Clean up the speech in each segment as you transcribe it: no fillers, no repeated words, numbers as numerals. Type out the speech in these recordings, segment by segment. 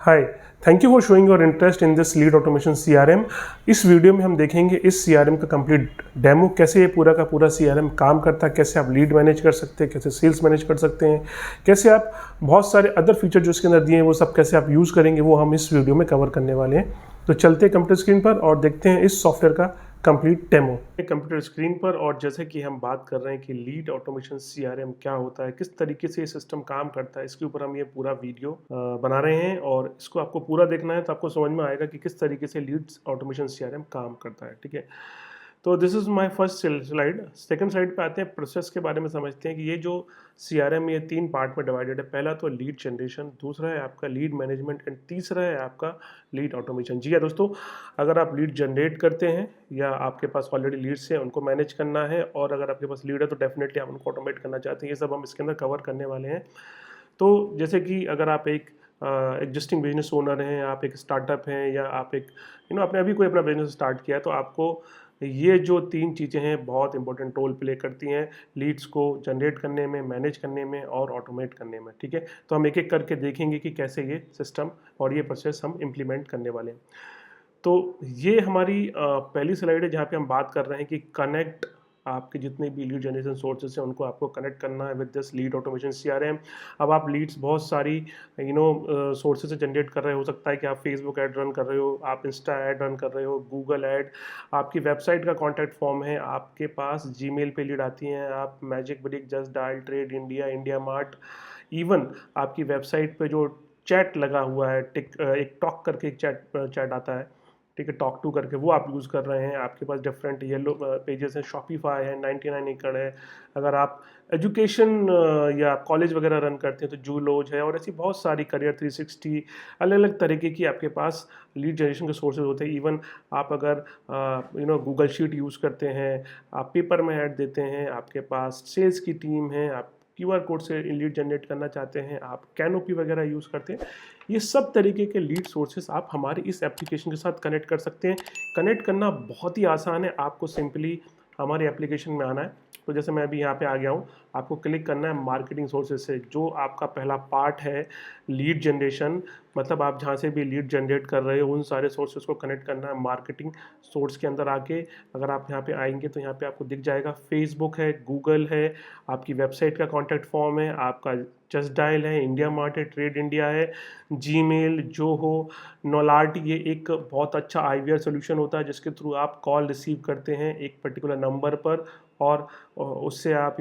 Hi, thank you for showing your interest in this lead automation CRM. इस video में हम देखेंगे इस सीआरएम का कंप्लीट डेमो, कैसे ये पूरा का पूरा सीआरएम काम करता है, कैसे आप लीड मैनेज कर सकते हैं, कैसे सेल्स मैनेज कर सकते हैं, कैसे आप बहुत सारे अदर फीचर जो इसके अंदर दिए हैं वो सब कैसे आप यूज़ करेंगे, वो हम इस वीडियो में कवर करने वाले हैं। तो चलते हैं कंप्यूटर स्क्रीन पर और देखते हैं इस सॉफ्टवेयर का कंप्लीट डेमो कंप्यूटर स्क्रीन पर। और जैसे कि हम बात कर रहे हैं कि लीड ऑटोमेशन सीआरएम क्या होता है, किस तरीके से ये सिस्टम काम करता है, इसके ऊपर हम ये पूरा वीडियो बना रहे हैं और इसको आपको पूरा देखना है तो आपको समझ में आएगा कि किस तरीके से लीड ऑटोमेशन सीआरएम काम करता है। ठीक है, तो this is my first slide. Second slide पे आते हैं, प्रोसेस के बारे में समझते हैं कि ये जो सीआरएम ये 3 पार्ट में डिवाइडेड है। पहला तो लीड जनरेशन, दूसरा है आपका लीड मैनेजमेंट एंड तीसरा है आपका लीड ऑटोमेशन। जी हाँ दोस्तों, अगर आप लीड जनरेट करते हैं या आपके पास ऑलरेडी लीड्स हैं उनको मैनेज करना है, और अगर आपके पास लीड है तो डेफिनेटली आप उनको ऑटोमेट करना चाहते हैं, ये सब हम इसके अंदर कवर करने वाले हैं। तो जैसे कि अगर आप एक एग्जिस्टिंग बिजनेस ओनर हैं, आप एक स्टार्टअप हैं, या आप एक आपने अभी कोई अपना बिजनेस स्टार्ट किया है, तो आपको ये जो 3 चीज़ें हैं बहुत इंपॉर्टेंट रोल प्ले करती हैं लीड्स को जनरेट करने में, मैनेज करने में और ऑटोमेट करने में। ठीक है, तो हम एक एक करके देखेंगे कि कैसे ये सिस्टम और ये प्रोसेस हम इम्प्लीमेंट करने वाले हैं। तो ये हमारी पहली स्लाइड है जहाँ पे हम बात कर रहे हैं कि कनेक्ट आपके जितने भी लीड जनरेशन सोर्सेस हैं उनको आपको कनेक्ट करना है with this lead automation CRM. अब आप लीड्स बहुत सारी सोर्सेज से जनरेट कर रहे हो सकता है कि आप फेसबुक ऐड रन कर रहे हो, आप इंस्टा ऐड रन कर रहे हो, गूगल ऐड, आपकी वेबसाइट का कॉन्टैक्ट फॉर्म है, आपके पास जीमेल पे लीड आती हैं, आप magic brick, just dial, trade India, India mart, even आपकी वेबसाइट पे जो चैट लगा हुआ है, एक टॉक करके एक चैट आता है, ठीक है, टॉक टू करके, वो आप यूज़ कर रहे हैं। आपके पास डिफरेंट येलो पेजेस हैं, शॉपिफाई है, 99 एकड़ है। अगर आप एजुकेशन या कॉलेज वगैरह रन करते हैं तो जूलॉज है, और ऐसी बहुत सारी करियर 360 अलग अलग तरीके की आपके पास लीड जनरेशन के सोर्सेज होते हैं। इवन आप अगर गूगल शीट यूज़ करते हैं, आप पेपर में ऐड देते हैं, आपके पास सेल्स की टीम है, आप क्यूआर कोड से लीड जनरेट करना चाहते हैं, आप कैनोपी वगैरह यूज़ करते हैं, ये सब तरीके के लीड सोर्सेस आप हमारे इस एप्लीकेशन के साथ कनेक्ट कर सकते हैं। कनेक्ट करना बहुत ही आसान है, आपको सिंपली हमारे एप्लीकेशन में आना है। तो जैसे मैं अभी यहाँ पे आ गया हूँ, आपको क्लिक करना है मार्केटिंग सोर्सेज से, जो आपका पहला पार्ट है लीड जनरेशन, मतलब आप जहाँ से भी लीड जनरेट कर रहे हो उन सारे सोर्सेज को कनेक्ट करना है मार्केटिंग सोर्स के अंदर आके। अगर आप यहाँ पे आएंगे तो यहाँ पे आपको दिख जाएगा फेसबुक है, गूगल है, आपकी वेबसाइट का कॉन्टैक्ट फॉर्म है, आपका जस्ट डायल है, इंडिया मार्ट है, ट्रेड इंडिया है, जीमेल, जोहो, नोलार्टी, ये एक बहुत अच्छा आईवीआर सोल्यूशन होता है जिसके थ्रू आप कॉल रिसीव करते हैं एक पर्टिकुलर नंबर पर, और उससे आप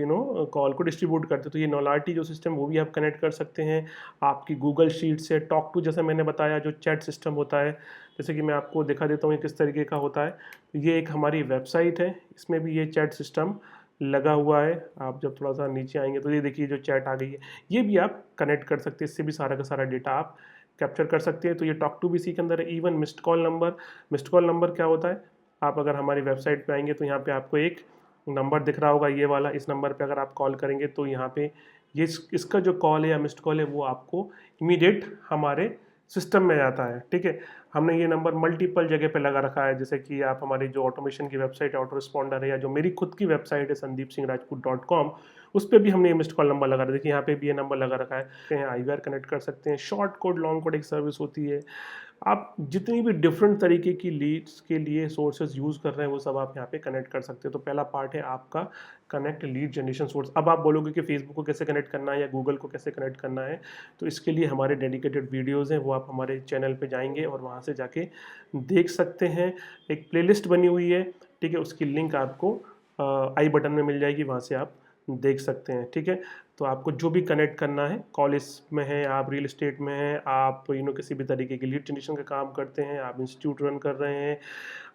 कॉल को डिस्ट्रीब्यूट करते हैं। तो ये नोलार्टी जो सिस्टम वो भी आप कनेक्ट कर सकते हैं। आपकी गूगल शीट से टॉक टू, जैसे मैंने बताया, जो चैट सिस्टम होता है, जैसे कि मैं आपको दिखा देता हूँ ये किस तरीके का होता है। ये एक हमारी वेबसाइट है, इसमें भी ये चैट सिस्टम लगा हुआ है। आप जब थोड़ा सा नीचे आएंगे तो ये देखिए जो चैट आ गई है, ये भी आप कनेक्ट कर सकते हैं, इससे भी सारा का सारा डेटा आप कैप्चर कर सकते हैं। तो ये टॉक टू भी इसी के अंदर है। इवन मिस्ड कॉल नंबर क्या होता है, आप अगर हमारी वेबसाइट पे आएंगे तो यहाँ पे आपको एक नंबर दिख रहा होगा, ये वाला, इस नंबर पे अगर आप कॉल करेंगे तो यहाँ पे ये इसका जो कॉल है या मिस्ड कॉल है वो आपको इमीडिएट हमारे सिस्टम में जाता है। ठीक है, हमने ये नंबर मल्टीपल जगह पे लगा रखा है, जैसे कि आप हमारी जो ऑटोमेशन की वेबसाइट है ऑटो रिस्पॉन्डर है, या जो मेरी खुद की वेबसाइट है sandeepsingrajput.com, उस पर भी हमने ये मिस्ड कॉल नंबर लगा रखा है। देखिए यहाँ पे भी ये नंबर लगा रखा है, आईवीआर कनेक्ट कर सकते हैं। शॉर्ट कोड, लॉन्ग कोड एक सर्विस होती है। आप जितनी भी डिफरेंट तरीके की लीड्स के लिए सोर्सेज यूज़ कर रहे हैं वो सब आप यहाँ पे कनेक्ट कर सकते हो। तो पहला पार्ट है आपका कनेक्ट लीड जनरेशन सोर्स। अब आप बोलोगे कि फेसबुक को कैसे कनेक्ट करना है या गूगल को कैसे कनेक्ट करना है, तो इसके लिए हमारे डेडिकेटेड वीडियोज़ हैं, वो आप हमारे चैनल पे जाएंगे और वहाँ से जाके देख सकते हैं। एक प्लेलिस्ट बनी हुई है, ठीक है, उसकी लिंक आपको आई बटन में मिल जाएगी, वहाँ से आप देख सकते हैं। ठीक है, तो आपको जो भी कनेक्ट करना है, कॉलेज में है, आप रियल एस्टेट में हैं, आप किसी भी तरीके की लीड जनरेशन का काम करते हैं, आप इंस्टीट्यूट रन कर रहे हैं,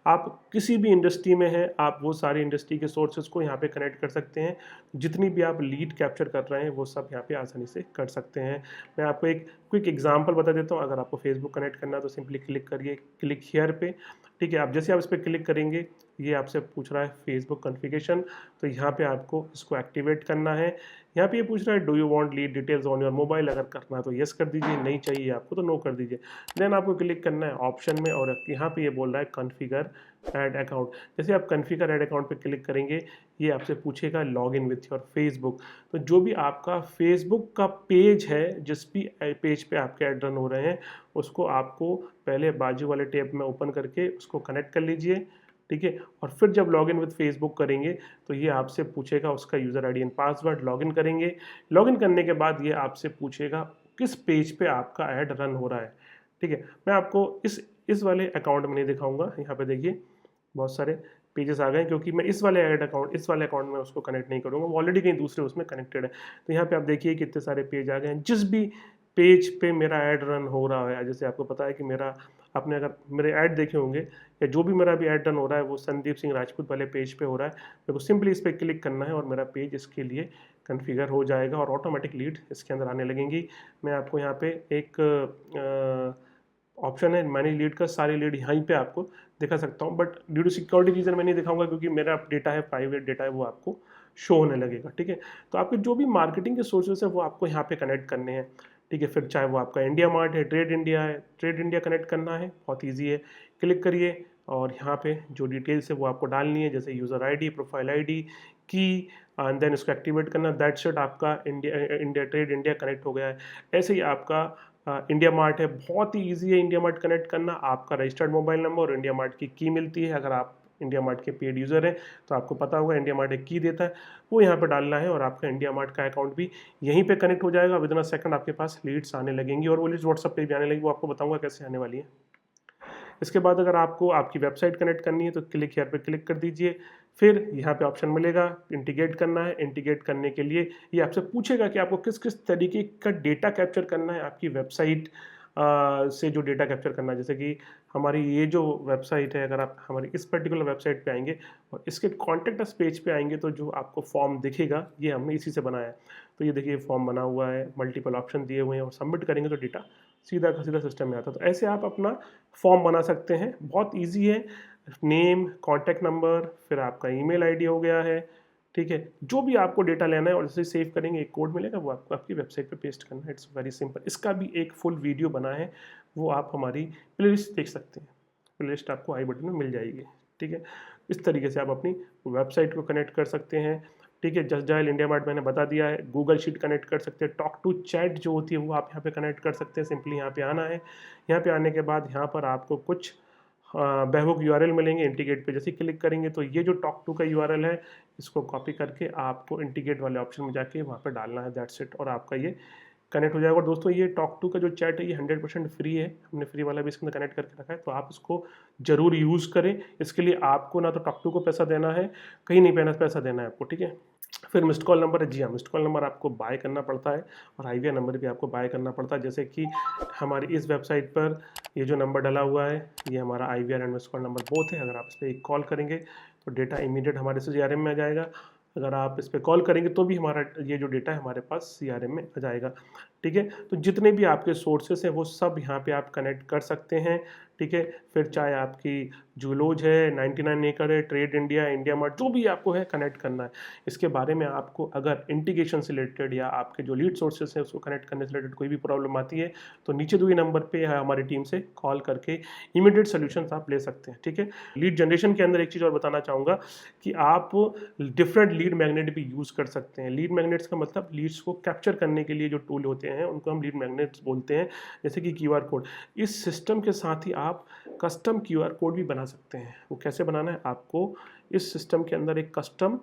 आप किसी भी इंडस्ट्री में हैं, आप वो सारी इंडस्ट्री के सोर्सेज को यहाँ पे कनेक्ट कर सकते हैं। जितनी भी आप लीड कैप्चर कर रहे हैं वो सब यहाँ पे आसानी से कर सकते हैं। मैं आपको एक क्विक एग्जांपल बता देता हूँ। अगर आपको फेसबुक कनेक्ट करना है तो सिंपली क्लिक करिए, क्लिक हियर पे। ठीक है, आप जैसे आप इस पर क्लिक करेंगे ये आपसे पूछ रहा है फेसबुक कॉन्फ़िगरेशन, तो यहाँ पे आपको इसको एक्टिवेट करना है। यहाँ पे ये पूछ रहा है do you want lead details on your mobile, अगर करना है तो येस कर दीजिए, नहीं चाहिए आपको तो नो कर दीजिए। देन आपको क्लिक करना है ऑप्शन में और यहाँ पे ये बोल रहा है कॉन्फ़िगर ऐड अकाउंट। जैसे आप कॉन्फ़िगर ऐड अकाउंट पे क्लिक करेंगे ये आपसे पूछेगा log in with your Facebook. तो जो भी आपका फेसबुक का पेज है, जिस भी पेज पे आपके ऐड रन हो रहे हैं, उसको आपको पहले बाजू वाले टैब में ओपन करके उसको कनेक्ट कर लीजिए, ठीक है। और फिर जब लॉगिन विद फेसबुक करेंगे तो ये आपसे पूछेगा उसका user ID and password, login करेंगे। लॉगिन करने के बाद ये आपसे पूछेगा किस पेज पे आपका ऐड रन हो रहा है, ठीक है। मैं आपको इस वाले अकाउंट में नहीं दिखाऊंगा, यहाँ पे देखिए बहुत सारे पेजेस आ गए क्योंकि मैं इस वाले अकाउंट में उसको कनेक्ट नहीं करूँगा, वो ऑलरेडी कहीं दूसरे उसमें कनेक्टेड है। तो यहाँ पे आप देखिए कितने सारे पेज आ गए हैं। जिस भी पेज पे मेरा ऐड रन हो रहा है, जैसे आपको पता है कि आपने अगर मेरे ऐड देखे होंगे या जो भी मेरा भी ऐड रन हो रहा है वो संदीप सिंह राजपूत वाले पेज पे हो रहा है, मेरे को सिंपली इस पर क्लिक करना है और मेरा पेज इसके लिए कॉन्फ़िगर हो जाएगा और ऑटोमेटिक लीड इसके अंदर आने लगेंगी। मैं आपको यहाँ पे एक ऑप्शन है मैनेज लीड का, सारी लीड यहीं पे आपको दिखा सकता हूँ, but due to security reason मैं नहीं दिखाऊंगा क्योंकि मेरा डेटा है, प्राइवेट डेटा है, वो आपको शो होने लगेगा, ठीक है। तो आपके जो भी मार्केटिंग के सोर्सेस है वो आपको यहाँ पे कनेक्ट करने हैं, ठीक है। फिर चाहे वो आपका इंडिया मार्ट है, ट्रेड इंडिया है, ट्रेड इंडिया कनेक्ट करना है, बहुत ईजी है। क्लिक करिए और यहाँ पे जो डिटेल्स है वो आपको डालनी है, जैसे यूज़र आईडी, प्रोफाइल आईडी, की, एंड देन उसको एक्टिवेट करना। दैट्स इट, आपका इंडिया ट्रेड इंडिया कनेक्ट हो गया है। ऐसे ही आपका इंडिया मार्ट है, बहुत ही ईजी है इंडिया मार्ट कनेक्ट करना। आपका रजिस्टर्ड मोबाइल नंबर और इंडिया मार्ट की मिलती है। अगर आप इंडिया मार्ट के पेड यूज़र हैं तो आपको पता होगा इंडिया मार्ट एक की देता है, वो यहाँ पे डालना है और आपका इंडिया मार्ट का अकाउंट भी यहीं पे कनेक्ट हो जाएगा। विदिन अ सेकंड आपके पास लीड्स आने लगेंगी और वो लीड्स व्हाट्सएप पे भी आने लगेगी, वो आपको बताऊंगा कैसे आने वाली है। इसके बाद अगर आपको आपकी वेबसाइट कनेक्ट करनी है तो क्लिक हेयर पे क्लिक कर दीजिए। फिर यहाँ पे ऑप्शन मिलेगा इंटीग्रेट करना है। इंटीग्रेट करने के लिए ये आपसे पूछेगा कि आपको किस किस तरीके का डेटा कैप्चर करना है आपकी वेबसाइट से, जो डेटा कैप्चर करना है। जैसे कि हमारी ये जो वेबसाइट है, अगर आप हमारी इस पर्टिकुलर वेबसाइट पे आएंगे और इसके कॉन्टेक्ट अस पेज पे आएंगे तो जो आपको फॉर्म दिखेगा ये हमने इसी से बनाया है। तो ये देखिए फॉर्म बना हुआ है, मल्टीपल ऑप्शन दिए हुए हैं और सबमिट करेंगे तो डेटा सीधा का सीधा सिस्टम में आता है। तो ऐसे आप अपना फॉर्म बना सकते हैं, बहुत ईजी है। नेम, कॉन्टैक्ट नंबर, फिर आपका ईमेल आईडी हो गया है, ठीक है। जो भी आपको डेटा लेना है और इसे सेव करेंगे, एक कोड मिलेगा वो आपको आपकी वेबसाइट पे पेस्ट करना है। It's very simple. इसका भी एक फुल वीडियो बना है, वो आप हमारी प्लेलिस्ट देख सकते हैं। प्लेलिस्ट आपको आई बटन में मिल जाएगी, ठीक है। इस तरीके से आप अपनी वेबसाइट को कनेक्ट कर सकते हैं, ठीक है। जस्ट डायल इंडिया मार्ट मैंने बता दिया है। गूगल शीट कनेक्ट कर सकते हैं। टॉक टू चैट जो होती है वो आप यहाँ पे कनेक्ट कर सकते हैं। सिंपली यहाँ पे आना है। यहाँ पे आने के बाद यहाँ पर आपको कुछ बेहबूक यूआरएल मिलेंगे। इंटीग्रेट पे जैसे क्लिक करेंगे तो ये जो टॉक टू का यूआरएल है इसको कॉपी करके आपको इंटीग्रेट वाले ऑप्शन में जाके वहाँ पे डालना है। दैट्स इट, और आपका ये कनेक्ट हो जाएगा। और दोस्तों ये टॉक टू का जो चैट है ये 100% फ्री है, हमने फ्री वाला भी इसके अंदर कनेक्ट करके रखा है, तो आप इसको जरूर यूज़ करें। इसके लिए आपको ना तो टॉक टू को पैसा देना है, कहीं नहीं पैसा देना है आपको, ठीक है। फिर मिस्ड कॉल नंबर है, जी हाँ, मिस्ड कॉल नंबर आपको बाय करना पड़ता है और आईवीआर नंबर भी आपको बाय करना पड़ता है। जैसे कि हमारी इस वेबसाइट पर ये जो नंबर डला हुआ है ये हमारा IVR and missed call number both है। अगर आप इस पर एक कॉल करेंगे तो डेटा इमीडिएट हमारे CRM में आ जाएगा। अगर आप इस पर कॉल करेंगे तो भी हमारा ये जो डेटा है हमारे पास CRM में आ जाएगा, ठीक है। तो जितने भी आपके सोर्सेस हैं वो सब यहाँ पे आप कनेक्ट कर सकते हैं, ठीक है। फिर चाहे आपकी जूलोज है, 99 एकड़ है, ट्रेड इंडिया, इंडिया मार्ट, जो भी आपको है कनेक्ट करना है। इसके बारे में आपको अगर इंटीग्रेशन से रिलेटेड या आपके जो लीड सोर्सेस हैं उसको कनेक्ट करने से रिलेटेड कोई भी प्रॉब्लम आती है तो नीचे दिए नंबर पे हमारी टीम से कॉल करके इमीडिएट सोल्यूशन आप ले सकते हैं, ठीक है। लीड जनरेशन के अंदर एक चीज़ और बताना चाहूँगा कि आप डिफरेंट लीड मैग्नेट भी यूज़ कर सकते हैं। लीड मैग्नेट्स का मतलब लीड्स को कैप्चर करने के लिए जो टूल होते हैं उनको हम लीड मैग्नेट्स बोलते हैं, जैसे कि QR कोड। इस सिस्टम के साथ ही आप कस्टम QR कोड भी बना सकते हैं। वो कैसे बनाना है, आपको इस सिस्टम के अंदर एक कस्टम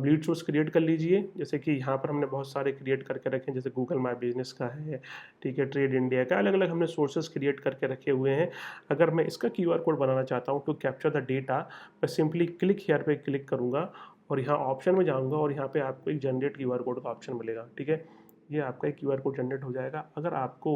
लीड सोर्स क्रिएट कर लीजिए। जैसे कि यहाँ पर हमने बहुत सारे क्रिएट करके रखे हैं, जैसे गूगल माई बिजनेस का है, ठीक है, ट्रेड इंडिया का, अलग अलग हमने सोर्सेस क्रिएट करके रखे हुए हैं। अगर मैं इसका QR कोड बनाना चाहता हूँ टू कैप्चर द डेटा, मैं सिंपली क्लिक हियर पे क्लिक करूँगा और यहाँ ऑप्शन में जाऊँगा और यहाँ पे आपको एक जनरेट QR कोड का ऑप्शन मिलेगा, ठीक है। ये आपका एक QR कोड जनरेट हो जाएगा। अगर आपको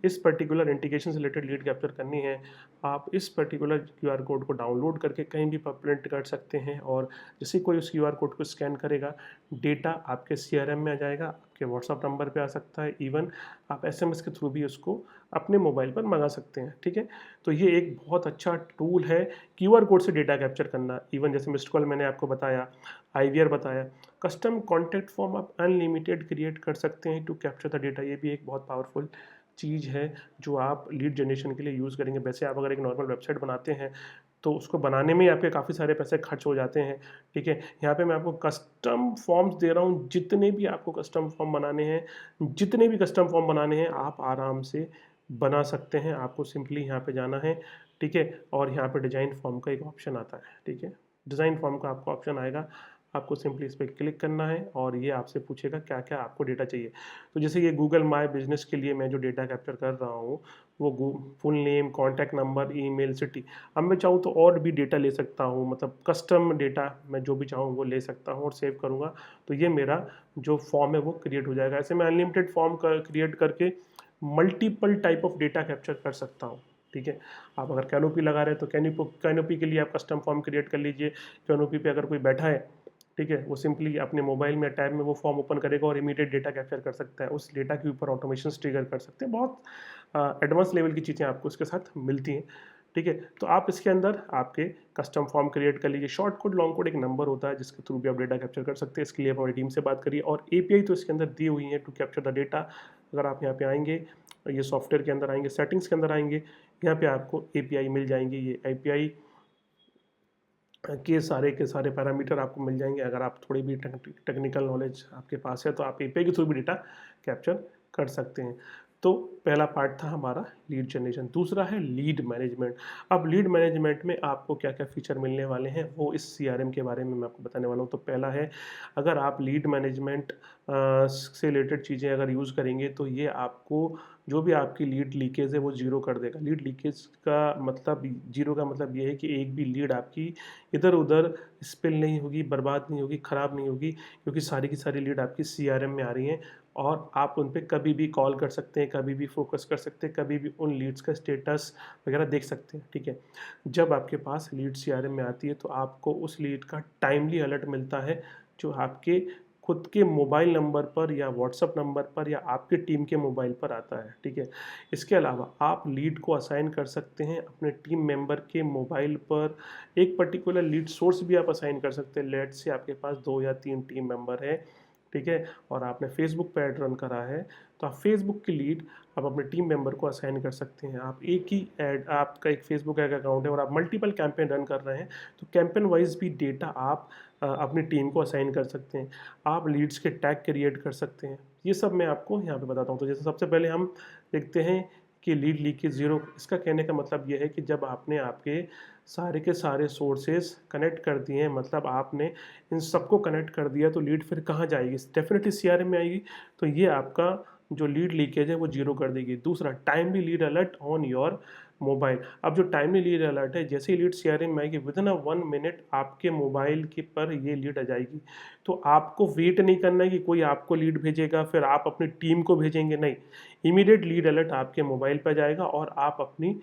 इस पर्टिकुलर इंटीग्रेशन से रिलेटेड लीड कैप्चर करनी है, आप इस पर्टिकुलर QR कोड को डाउनलोड करके कहीं भी प्रिंट कर सकते हैं और जैसे कोई उस QR कोड को स्कैन करेगा, डेटा आपके CRM में आ जाएगा, आपके व्हाट्सअप नंबर पे आ सकता है, इवन आप SMS के थ्रू भी उसको अपने मोबाइल पर मंगा सकते हैं, ठीक है। तो ये एक बहुत अच्छा टूल है QR कोड से डेटा कैप्चर करना। इवन जैसे मिस्ड कॉल मैंने आपको बताया, IVR बताया, कस्टम कॉन्टैक्ट फॉर्म आप अनलिमिटेड क्रिएट कर सकते हैं टू कैप्चर द डेटा। ये भी एक बहुत पावरफुल चीज़ है जो आप लीड जनरेशन के लिए यूज़ करेंगे। वैसे आप अगर एक नॉर्मल वेबसाइट बनाते हैं तो उसको बनाने में आपके काफ़ी सारे पैसे खर्च हो जाते हैं, ठीक है। यहाँ पे मैं आपको कस्टम फॉर्म्स दे रहा हूँ, जितने भी आपको कस्टम फॉर्म बनाने हैं, जितने भी कस्टम फॉर्म बनाने हैं आप आराम से बना सकते हैं। आपको सिंपली यहाँ पे जाना है, ठीक है, और यहाँ पे डिज़ाइन फॉर्म का एक ऑप्शन आता है, ठीक है। डिज़ाइन फॉर्म का आपको ऑप्शन आएगा, आपको सिंपली इस पर क्लिक करना है और ये आपसे पूछेगा क्या क्या आपको डेटा चाहिए। तो जैसे ये गूगल माई बिजनेस के लिए मैं जो डेटा कैप्चर कर रहा हूँ वो full name, contact number, email, city. अब मैं चाहूँ तो और भी डेटा ले सकता हूँ, मतलब कस्टम डेटा मैं जो भी चाहूँ वो ले सकता हूँ और सेव करूँगा तो ये मेरा जो फॉर्म है वो क्रिएट हो जाएगा। ऐसे मैं अनलिमिटेड फॉर्म क्रिएट करके multiple type of data capture कर सकता हूँ, ठीक है। आप अगर कैनोपी लगा रहे हैं तो कैनोपी के लिए आप कस्टम फॉर्म क्रिएट कर लीजिए। कैनोपी पे अगर कोई बैठा है, ठीक है, वो सिंपली अपने मोबाइल में टैब में वो फॉर्म ओपन करेगा और इमीडिएट डेटा कैप्चर कर सकता है। उस डेटा के ऊपर ऑटोमेशन ट्रिगर कर सकते हैं। बहुत एडवांस लेवल की चीज़ें आपको इसके साथ मिलती हैं, ठीक है। तो आप इसके अंदर आपके कस्टम फॉर्म क्रिएट कर लीजिए। शॉर्ट कोड, लॉन्ग कोड एक नंबर होता है जिसके थ्रू भी आप डेटा कैप्चर कर सकते हैं। इसके लिए आप हमारी टीम से बात करिए। और एपीआई तो इसके अंदर दी हुई है टू कैप्चर द डेटा। अगर आप यहाँ पे आएंगे, ये सॉफ्टवेयर के अंदर आएंगे, सेटिंग्स के अंदर आएंगे, यहाँ पे आपको एपीआई मिल जाएंगे। ये एपीआई के सारे पैरामीटर आपको मिल जाएंगे। अगर आप थोड़ी भी टेक्निकल नॉलेज आपके पास है तो आप एपीआई के थ्रू भी डेटा कैप्चर कर सकते हैं। तो पहला पार्ट था हमारा लीड जनरेशन। दूसरा है लीड मैनेजमेंट। अब लीड मैनेजमेंट में आपको क्या क्या फीचर मिलने वाले हैं वो इस सीआरएम के बारे में मैं आपको बताने वाला हूँ। तो पहला है, अगर आप लीड मैनेजमेंट से रिलेटेड चीज़ें अगर यूज़ करेंगे तो ये आपको जो भी आपकी लीड लीकेज है वो जीरो कर देगा। लीड लीकेज का मतलब, जीरो का मतलब ये है कि एक भी लीड आपकी इधर उधर स्पिल नहीं होगी, बर्बाद नहीं होगी, ख़राब नहीं होगी, क्योंकि सारी की सारी लीड आपकी सीआरएम में आ रही हैं और आप उन पर कभी भी कॉल कर सकते हैं, कभी भी फोकस कर सकते हैं, कभी भी उन लीड्स का स्टेटस वगैरह देख सकते हैं, ठीक है। जब आपके पास लीड सीआरएम में आती है तो आपको उस लीड का टाइमली अलर्ट मिलता है जो आपके खुद के मोबाइल नंबर पर या व्हाट्सअप नंबर पर या आपके टीम के मोबाइल पर आता है, ठीक है। इसके अलावा आप लीड को असाइन कर सकते हैं अपने टीम मेंबर के मोबाइल पर। एक पर्टिकुलर लीड सोर्स भी आप असाइन कर सकते हैं। लेट से आपके पास 2 या 3 टीम मेंबर है, ठीक है, और आपने फेसबुक पे ऐड रन करा है तो आप फेसबुक की लीड आप अपने टीम मेंबर को असाइन कर सकते हैं। आप एक ही ऐड, आपका एक फेसबुक ऐड अकाउंट है और आप मल्टीपल कैंपेन रन कर रहे हैं तो कैंपेन वाइज भी डेटा आप अपनी टीम को असाइन कर सकते हैं। आप लीड्स के टैग क्रिएट कर सकते हैं। ये सब मैं आपको यहाँ पे बताता हूँ। तो जैसे सबसे पहले हम देखते हैं कि लीड लीकेज जीरो। इसका कहने का मतलब ये है कि जब आपने आपके सारे के सारे सोर्सेज कनेक्ट कर दिए हैं, मतलब आपने इन सबको कनेक्ट कर दिया, तो लीड फिर कहाँ जाएगी? डेफिनेटली सीआरएम में आएगी। तो ये आपका जो लीड लीकेज है वो जीरो कर देगी। दूसरा, timely lead alert on your mobile. अब जो टाइमली लीड अलर्ट है, जैसे ही लीड सीआरएम में आएगी विद इन 1 मिनट आपके मोबाइल के पर ये लीड आ जाएगी। तो आपको वेट नहीं करना है कि कोई आपको लीड भेजेगा फिर आप अपनी टीम को भेजेंगे, नहीं। इमीडिएट लीड अलर्ट आपके मोबाइल पर जाएगा और आप अपनी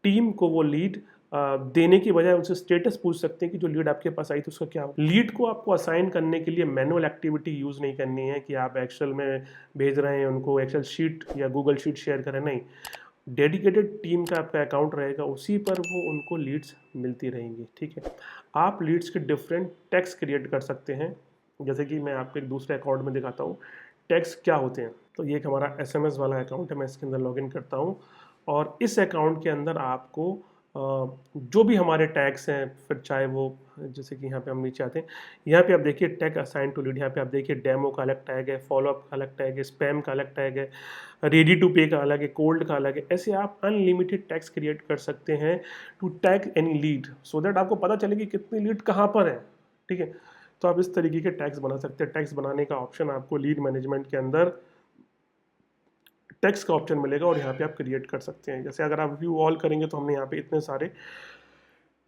टीम को वो लीड देने की बजाय उनसे स्टेटस पूछ सकते हैं कि जो लीड आपके पास आई तो उसका क्या हो। लीड को आपको असाइन करने के लिए मैनुअल एक्टिविटी यूज़ नहीं करनी है कि आप एक्सेल में भेज रहे हैं उनको, एक्सेल शीट या गूगल शीट शेयर करें, नहीं। डेडिकेटेड टीम का आपका अकाउंट रहेगा, उसी पर वो उनको लीड्स मिलती रहेंगी, ठीक है। आप लीड्स के डिफरेंट टैग्स क्रिएट कर सकते हैं। जैसे कि मैं आपको एक दूसरे अकाउंट में दिखाता हूँ टैग्स क्या होते हैं। तो ये एक हमारा एसएमएस वाला अकाउंट है, मैं इसके अंदर लॉगिन करता हूँ और इस अकाउंट के अंदर आपको जो भी हमारे टैग्स हैं, फिर चाहे वो, जैसे कि यहाँ पे हम नीचे आते हैं, यहाँ पे आप देखिए टैग असाइन टू लीड। यहाँ पे आप देखिए डेमो का अलग टैग है, फॉलोअप का अलग टैग है, स्पैम का अलग टैग है, रेडी टू पे का अलग है, कोल्ड का अलग है। ऐसे आप अनलिमिटेड टैग्स क्रिएट कर सकते हैं to tag any lead, so that आपको पता चले कि कितनी लीड कहाँ पर है, ठीक है। तो आप इस तरीके के टैग्स बना सकते हैं। टैग्स बनाने का ऑप्शन आपको लीड मैनेजमेंट के अंदर टेक्स्ट का ऑप्शन मिलेगा और यहाँ पे आप क्रिएट कर सकते हैं। जैसे अगर आप व्यू ऑल करेंगे तो हमने यहाँ पे इतने सारे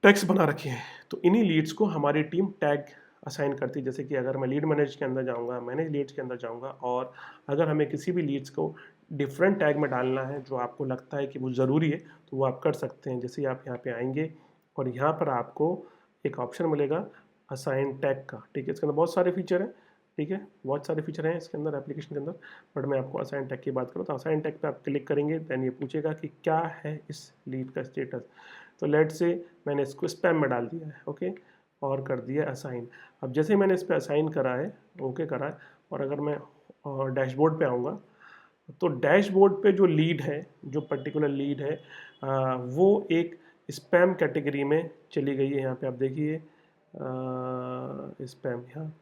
टैग्स बना रखे हैं। तो इन्हीं लीड्स को हमारी टीम टैग असाइन करती है। जैसे कि अगर मैं लीड मैनेज के अंदर जाऊँगा, मैनेज लीड्स के अंदर जाऊँगा और अगर हमें किसी भी लीड्स को डिफरेंट टैग में डालना है जो आपको लगता है कि वो ज़रूरी है तो वो आप कर सकते हैं। जैसे आप यहाँ पे आएंगे और यहाँ पर आपको एक ऑप्शन मिलेगा असाइन टैग का, ठीक है। इसके अंदर बहुत सारे फीचर हैं, ठीक है, बहुत सारे फीचर हैं इसके अंदर एप्लीकेशन के अंदर, बट मैं आपको असाइन टैग की बात करूँ तो असाइन टैग पे आप क्लिक करेंगे, दैन ये पूछेगा कि क्या है इस लीड का स्टेटस। तो लेट से मैंने इसको स्पैम में डाल दिया है, ओके। और कर दिया असाइन। अब जैसे मैंने इस पर असाइन करा है, ओके करा है, और अगर मैं डैशबोर्ड पे आऊँगा तो डैशबोर्ड पे जो लीड है, जो पर्टिकुलर लीड है वो एक स्पैम कैटेगरी में चली गई है। यहाँ पे आप देखिए स्पैम, यहाँ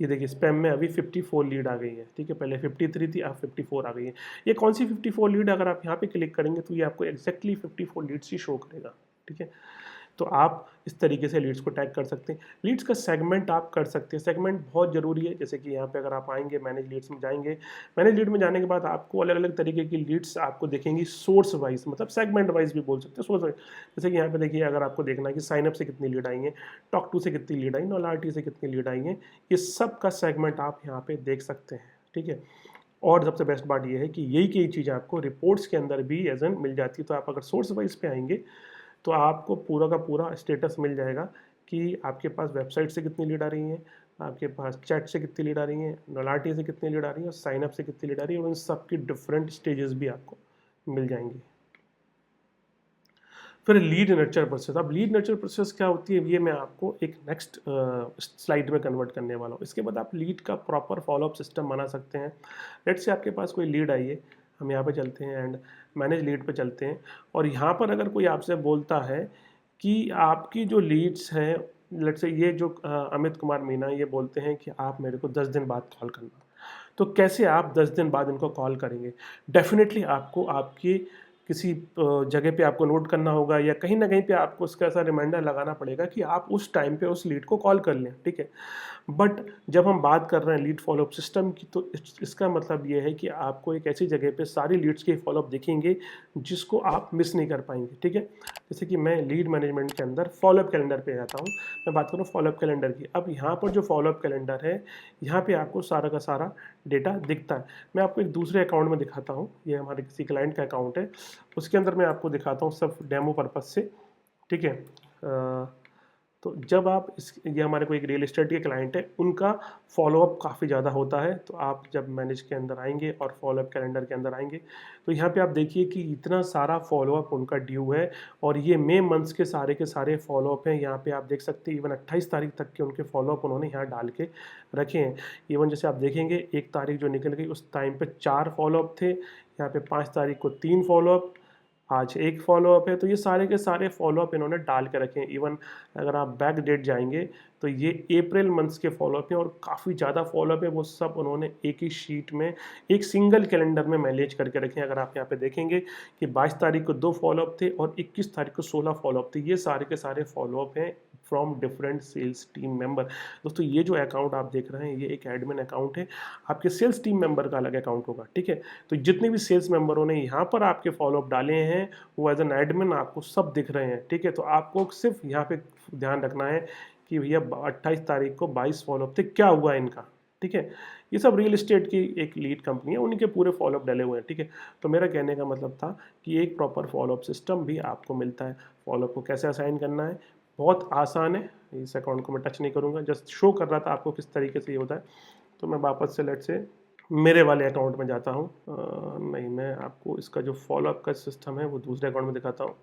ये देखिए स्पैम में अभी 54 लीड आ गई है, ठीक है, पहले 53 थी, अब 54 आ गई है। ये कौन सी 54 लीड, अगर आप यहाँ पे क्लिक करेंगे तो ये आपको एग्जैक्टली 54 लीड्स ही शो करेगा, ठीक है। तो आप इस तरीके से लीड्स को टैग कर सकते हैं। लीड्स का सेगमेंट आप कर सकते हैं, सेगमेंट बहुत ज़रूरी है। जैसे कि यहाँ पे अगर आप आएंगे मैनेज लीड्स में जाएंगे, मैनेज लीड में जाने के बाद आपको अलग अलग तरीके की लीड्स आपको दिखेंगी सोर्स वाइज, मतलब सेगमेंट वाइज भी बोल सकते हैं, सोर्स वाइज। जैसे कि यहाँ पे देखिए, अगर आपको देखना है कि साइनअप से कितनी लीड आई है, टॉक टू से कितनी लीड आई, नॉलार्टी से कितनी लीड आई है, ये सब का सेगमेंट आप यहाँ पे देख सकते हैं, ठीक है। और सबसे बेस्ट बात ये है कि यही चीज़ आपको रिपोर्ट्स के अंदर भी एज एन मिल जाती है। तो आप अगर सोर्स वाइज पे आएंगे तो आपको पूरा का पूरा स्टेटस मिल जाएगा कि आपके पास वेबसाइट से कितनी लीड आ रही है, आपके पास चैट से कितनी लीड आ रही है, नॉलार्टी से कितनी लीड आ रही है, और साइनअप से कितनी लीड आ रही है, और इन सब की डिफरेंट स्टेजेस भी आपको मिल जाएंगी। फिर लीड नर्चर प्रोसेस। अब लीड नर्चर प्रोसेस क्या होती है, ये मैं आपको एक नेक्स्ट स्लाइड में कन्वर्ट करने वाला हूँ। इसके बाद आप लीड का प्रॉपर फॉलोअप सिस्टम बना सकते हैं। लेट्स से आपके पास कोई लीड आई है, हम यहाँ पे चलते हैं एंड मैनेज लीड पे चलते हैं, और यहाँ पर अगर कोई आपसे बोलता है कि आपकी जो लीड्स हैं, लेट्स से ये जो अमित कुमार मीना, ये बोलते हैं कि आप मेरे को 10 दिन बाद कॉल करना, तो कैसे आप 10 दिन बाद इनको कॉल करेंगे? डेफिनेटली आपको आपकी किसी जगह पे आपको नोट करना होगा, या कहीं ना कहीं पे आपको उसका ऐसा रिमाइंडर लगाना पड़ेगा कि आप उस टाइम पे उस लीड को कॉल कर लें, ठीक है। बट जब हम बात कर रहे हैं लीड फॉलोअप सिस्टम की, तो इसका मतलब ये है कि आपको एक ऐसी जगह पे सारी लीड्स के फॉलोअप दिखेंगे जिसको आप मिस नहीं कर पाएंगे, ठीक है। जैसे कि मैं लीड मैनेजमेंट के अंदर फॉलोअप कैलेंडर पे जाता हूँ, मैं बात करूँ फॉलोअप कैलेंडर की। अब यहाँ पर जो फॉलोअप कैलेंडर है, यहाँ पे आपको सारा का सारा डेटा दिखता है। मैं आपको एक दूसरे अकाउंट में दिखाता हूँ, ये हमारे किसी क्लाइंट का अकाउंट है, उसके अंदर मैं आपको दिखाता हूँ सिर्फ डेमो पर्पज से, ठीक है। तो जब आप ये हमारे कोई एक रियल एस्टेट के क्लाइंट है, उनका फॉलोअप काफ़ी ज़्यादा होता है। तो आप जब मैनेज के अंदर आएंगे और फॉलोअप कैलेंडर के अंदर आएंगे, तो यहाँ पे आप देखिए कि इतना सारा फॉलोअप उनका ड्यू है, और ये मई मंथ्स के सारे फॉलोअप हैं। यहाँ पे आप देख सकते हैं इवन 28 तारीख तक के उनके फॉलोअप उन्होंने यहाँ डाल के रखे हैं। इवन जैसे आप देखेंगे 1 तारीख जो निकल गई, उस टाइम पर 4 फॉलोअप थे, यहाँ पे 5 तारीख को 3 फॉलोअप, आज 1 फॉलोअप है। तो ये सारे के सारे फॉलोअप इन्होंने डाल के रखे हैं। इवन अगर आप बैक डेट जाएंगे तो ये अप्रैल मंथ्स के फॉलोअप हैं, और काफ़ी ज़्यादा फॉलोअप है, वो सब उन्होंने एक ही शीट में एक सिंगल कैलेंडर में मैनेज करके रखे हैं। अगर आप यहाँ पे देखेंगे कि 22 तारीख को 2 फॉलोअप थे और 21 तारीख को 16 फॉलोअप थे, ये सारे के सारे फॉलोअप हैं from different cells team member. दोस्तों ये जो अकाउंट आप देख रहे हैं, ये एक एडमिन अकाउंट है, आपके सेल्स टीम मेंबर का अलग अकाउंट होगा, ठीक है। तो जितने भी सेल्स मेंबरों ने यहाँ पर आपके फॉलोअप डाले हैं, वो एज एन एडमिन आपको सब दिख रहे हैं, ठीक है। तो आपको सिर्फ यहाँ पे ध्यान रखना है कि भैया 28 तारीख को 22 फॉलोअप थे, क्या हुआ इनका, ठीक है। ये सब रियल एस्टेट की एक लीड कंपनी है, उनके पूरे फॉलोअप डले हुए हैं, ठीक है। तो मेरा कहने का मतलब था कि एक प्रॉपर फॉलोअप सिस्टम भी आपको मिलता है। फॉलोअप को कैसे असाइन करना है, बहुत आसान है। इस अकाउंट को मैं टच नहीं करूँगा, जस्ट शो कर रहा था आपको किस तरीके से ये होता है। तो मैं वापस से लेट से मेरे वाले अकाउंट में जाता हूँ। नहीं, मैं आपको इसका जो फॉलोअप का सिस्टम है वो दूसरे अकाउंट में दिखाता हूँ,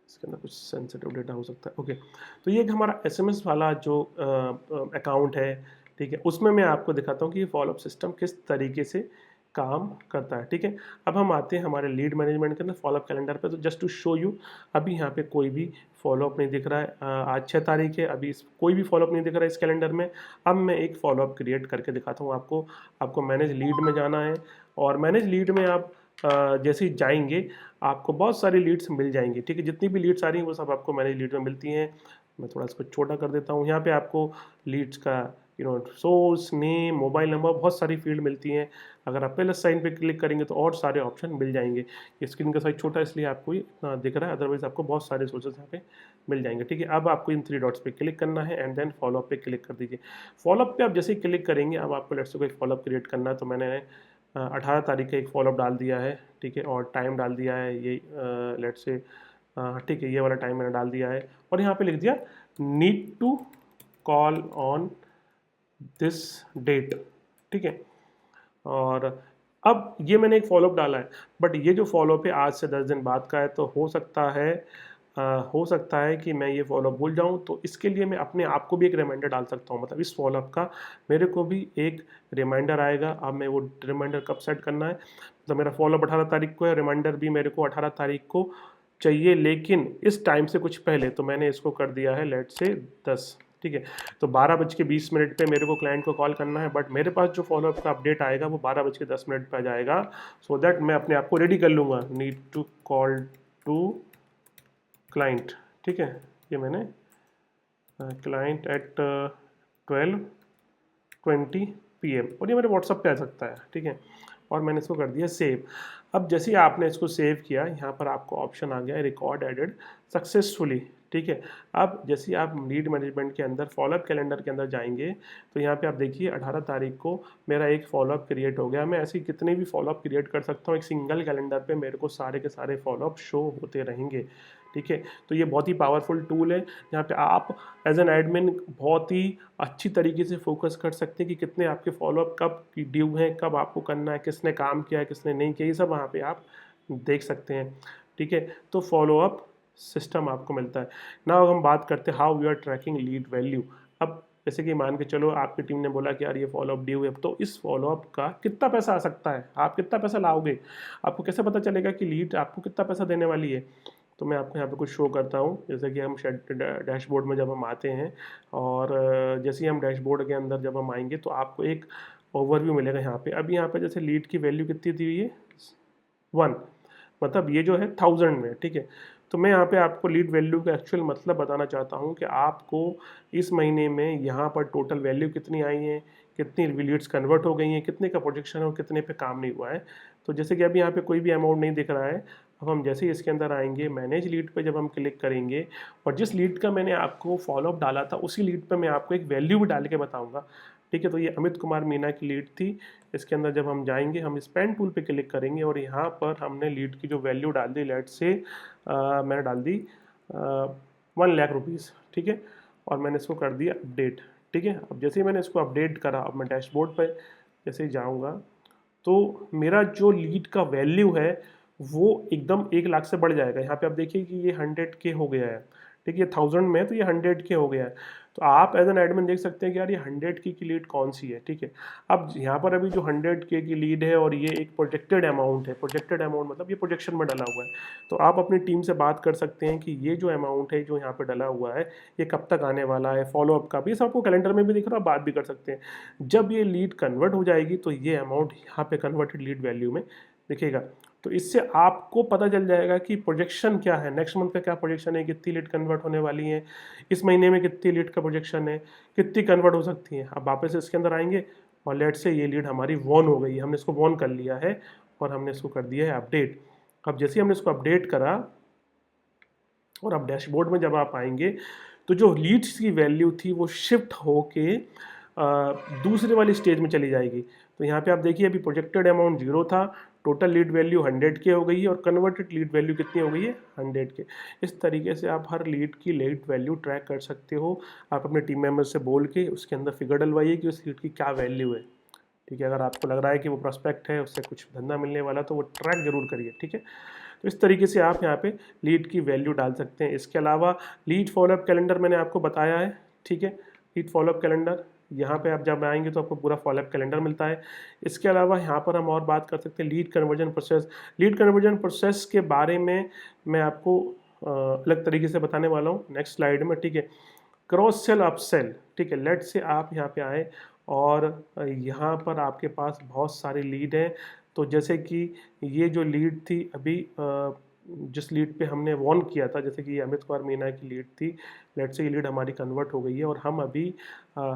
इसके अंदर कुछ सेंसिटिव डेटा हो सकता है। ओके, तो ये हमारा एसएमएस वाला जो अकाउंट है, ठीक है, उसमें मैं आपको दिखाता हूँ कि ये फॉलोअप सिस्टम किस तरीके से काम करता है, ठीक है। अब हम आते हैं हमारे लीड मैनेजमेंट के अंदर फॉलोअप कैलेंडर पे। तो जस्ट टू शो यू, अभी यहाँ पे कोई भी फॉलोअप नहीं दिख रहा है। आज 6 तारीख है, अभी कोई भी फॉलोअप नहीं दिख रहा है इस कैलेंडर में। अब मैं एक फॉलोअप क्रिएट करके दिखाता हूँ आपको। आपको मैनेज लीड में जाना है, और मैनेज लीड में आप जैसे ही जाएंगे आपको बहुत सारी लीड्स मिल जाएंगी, ठीक है। जितनी भी लीड्स आ रही हैं वो सब आपको मैनेज लीड में मिलती हैं। मैं थोड़ा इसको छोटा कर देता हूँ। यहाँ पे आपको लीड्स का सोर्स, नेम, मोबाइल नंबर, बहुत सारी फील्ड मिलती हैं। अगर आप पहले साइन पे क्लिक करेंगे तो और सारे ऑप्शन मिल जाएंगे। ये स्क्रीन का साइज छोटा है इसलिए आपको इतना दिख रहा है, अदरवाइज आपको बहुत सारे सोर्सेज यहाँ पे मिल जाएंगे, ठीक है। अब आपको इन 3 डॉट्स पे क्लिक करना है एंड देन फॉलोअप पे क्लिक कर दीजिए। फॉलोअप पे आप जैसे ही क्लिक करेंगे, अब आपको लेट्स से कोई फॉलोअप क्रिएट करना है, तो मैंने 18 तारीख का एक फॉलोअप डाल दिया है, ठीक है, और टाइम डाल दिया है ये लेट्स से, ठीक है, ये वाला टाइम मैंने डाल दिया है, और यहाँ पे लिख दिया need to call on this date, ठीक है। और अब ये मैंने एक फॉलोअप डाला है, बट ये जो फॉलोअप है आज से 10 दिन बाद का है, तो हो सकता है हो सकता है कि मैं ये फॉलोअप भूल जाऊं, तो इसके लिए मैं अपने आप को भी एक रिमाइंडर डाल सकता हूं, मतलब इस फॉलोअप का मेरे को भी एक रिमाइंडर आएगा। अब मैं वो रिमाइंडर कब सेट करना है, तो मेरा फॉलोअप 18 तारीख को है, रिमाइंडर भी मेरे को 18 तारीख को चाहिए, लेकिन इस टाइम से कुछ पहले, तो मैंने इसको कर दिया है लेट से 10, ठीक है। तो 12:20 पे मेरे को क्लाइंट को कॉल करना है, बट मेरे पास जो फॉलोअप का अपडेट आएगा वो 12:10 पे आ जाएगा, सो दैट मैं अपने आप को रेडी कर लूँगा। Need to call to client, ठीक है, ये मैंने क्लाइंट एट 12:20 PM, और ये मेरे व्हाट्सअप पे आ सकता है, ठीक है। और मैंने इसको कर दिया सेव। अब जैसे ही आपने इसको सेव किया, यहाँ पर आपको ऑप्शन आ गया है रिकॉर्ड एडेड सक्सेसफुली, ठीक है। अब जैसे ही आप लीड मैनेजमेंट के अंदर फॉलोअप कैलेंडर के अंदर जाएंगे, तो यहाँ पे आप देखिए 18 तारीख को मेरा एक फॉलोअप क्रिएट हो गया। मैं ऐसे कितने भी फॉलोअप क्रिएट कर सकता हूँ, एक सिंगल कैलेंडर पे मेरे को सारे के सारे फॉलोअप शो होते रहेंगे, ठीक है। तो ये बहुत ही पावरफुल टूल है, जहाँ पे आप एज एन एडमिन बहुत ही अच्छी तरीके से फोकस कर सकते हैं कि कितने आपके फॉलोअप कब ड्यू हैं, कब आपको करना है, किसने काम किया है, किसने नहीं किया, ये सब वहाँ पे आप देख सकते हैं, ठीक है। तो फॉलोअप सिस्टम आपको मिलता है ना। अब हम बात करते हैं how you are tracking lead value. अब जैसे कि मान के चलो आपकी टीम ने बोला कि यार ये फॉलोअप ड्यू है, तो इस फॉलोअप का कितना पैसा आ सकता है, आप कितना पैसा लाओगे, आपको कैसे पता चलेगा कि लीड आपको कितना पैसा देने वाली है। तो मैं आपको यहाँ पे कुछ शो करता हूँ, जैसे कि हम डैशबोर्ड में जब हम आते हैं, और जैसे ही हम डैशबोर्ड के अंदर जब हम आएंगे तो आपको एक ओवरव्यू मिलेगा यहाँ पे। अब यहाँ पे जैसे लीड की वैल्यू कितनी दी हुई है, 1, मतलब ये जो है 1000 में, ठीक है। तो मैं यहाँ पे आपको लीड वैल्यू का एक्चुअल मतलब बताना चाहता हूँ कि आपको इस महीने में यहाँ पर टोटल वैल्यू कितनी आई है, कितनी लीड्स कन्वर्ट हो गई हैं, कितने का प्रोजेक्शन है और कितने पे काम नहीं हुआ है। तो जैसे कि अभी यहाँ पे कोई भी अमाउंट नहीं दिख रहा है। अब हम जैसे ही इसके अंदर आएंगे, मैनेज लीड पे जब हम क्लिक करेंगे, और जिस लीड का मैंने आपको फॉलोअप डाला था उसी लीड पे मैं आपको एक वैल्यू भी डाल के बताऊँगा, ठीक है। तो ये अमित कुमार मीना की लीड थी। इसके अंदर जब हम जाएंगे, हम इस पेन टूल पे क्लिक करेंगे, और यहाँ पर हमने लीड की जो वैल्यू डाल दी, लेट से मैंने डाल दी 1,00,000 रुपीज़, ठीक है। और मैंने इसको कर दिया अपडेट, ठीक है। अब जैसे ही मैंने इसको अपडेट करा, अब मैं डैशबोर्ड पर जैसे ही जाऊँगा, तो मेरा जो लीड का वैल्यू है वो एकदम 1,00,000 से बढ़ जाएगा। यहाँ पे आप देखिए कि ये 100K हो गया है, ठीक है। ये 1000 में है तो ये 100K हो गया है। तो आप एज एन एडमिन देख सकते हैं कि यार ये 100K की लीड कौन सी है, ठीक है। अब यहाँ पर अभी जो 100K की लीड है, और ये एक प्रोजेक्टेड अमाउंट है, प्रोजेक्टेड अमाउंट मतलब ये प्रोजेक्शन में डला हुआ है। तो आप अपनी टीम से बात कर सकते हैं कि ये जो अमाउंट है जो यहाँ पे डला हुआ है, ये कब तक आने वाला है, फॉलोअप का भी सब आपको कैलेंडर में भी दिख रहा है, बात भी कर सकते हैं। जब ये लीड कन्वर्ट हो जाएगी तो ये अमाउंट यहाँ पे कन्वर्टेड लीड वैल्यू में दिखेगा। तो इससे आपको पता चल जाएगा कि प्रोजेक्शन क्या है, नेक्स्ट मंथ का क्या प्रोजेक्शन है, कितनी लीड कन्वर्ट होने वाली है, इस महीने में कितनी लीड का प्रोजेक्शन है, कितनी कन्वर्ट हो सकती है। अब वापस इसके अंदर आएंगे, और लेट से ये लीड हमारी वॉन हो गई है, हमने इसको वॉन कर लिया है, और हमने इसको कर दिया है अपडेट। अब जैसे ही हमने इसको अपडेट करा, और अब डैशबोर्ड में जब आप आएंगे, तो जो लीड्स की वैल्यू थी वो शिफ्ट होके दूसरे वाली स्टेज में चली जाएगी। तो यहाँ पे आप देखिए अभी प्रोजेक्टेड अमाउंट 0 था, टोटल लीड वैल्यू 100K हो गई है, और कन्वर्टेड लीड वैल्यू कितनी हो गई है, 100K। इस तरीके से आप हर लीड की लीड वैल्यू ट्रैक कर सकते हो। आप अपने टीम मेंबर से बोल के उसके अंदर फिगर डलवाइए कि उस लीड की क्या वैल्यू है, ठीक है। अगर आपको लग रहा है कि वो प्रोस्पेक्ट है, उससे कुछ धंधा मिलने वाला, तो वो ट्रैक जरूर करिए, ठीक है। तो इस तरीके से आप यहाँ पे लीड की वैल्यू डाल सकते हैं। इसके अलावा लीड फॉलोअप कैलेंडर मैंने आपको बताया है, ठीक है। लीड फॉलोअप कैलेंडर, यहाँ पे आप जब आएंगे तो आपको पूरा फॉलोअप कैलेंडर मिलता है। इसके अलावा यहाँ पर हम और बात कर सकते हैं lead conversion process. Lead conversion process के बारे में मैं आपको अलग तरीके से बताने वाला हूँ नेक्स्ट स्लाइड में, ठीक है। क्रॉस सेल अपसेल, ठीक है। लेट से आप यहाँ पे आए, और यहाँ पर आपके पास बहुत सारी लीड हैं। तो जैसे कि ये जो लीड थी अभी, जिस लीड पे हमने वॉन किया था, जैसे कि ये अमित कुमार मीना की लीड थी, लेट से ये लीड हमारी कन्वर्ट हो गई है, और हम अभी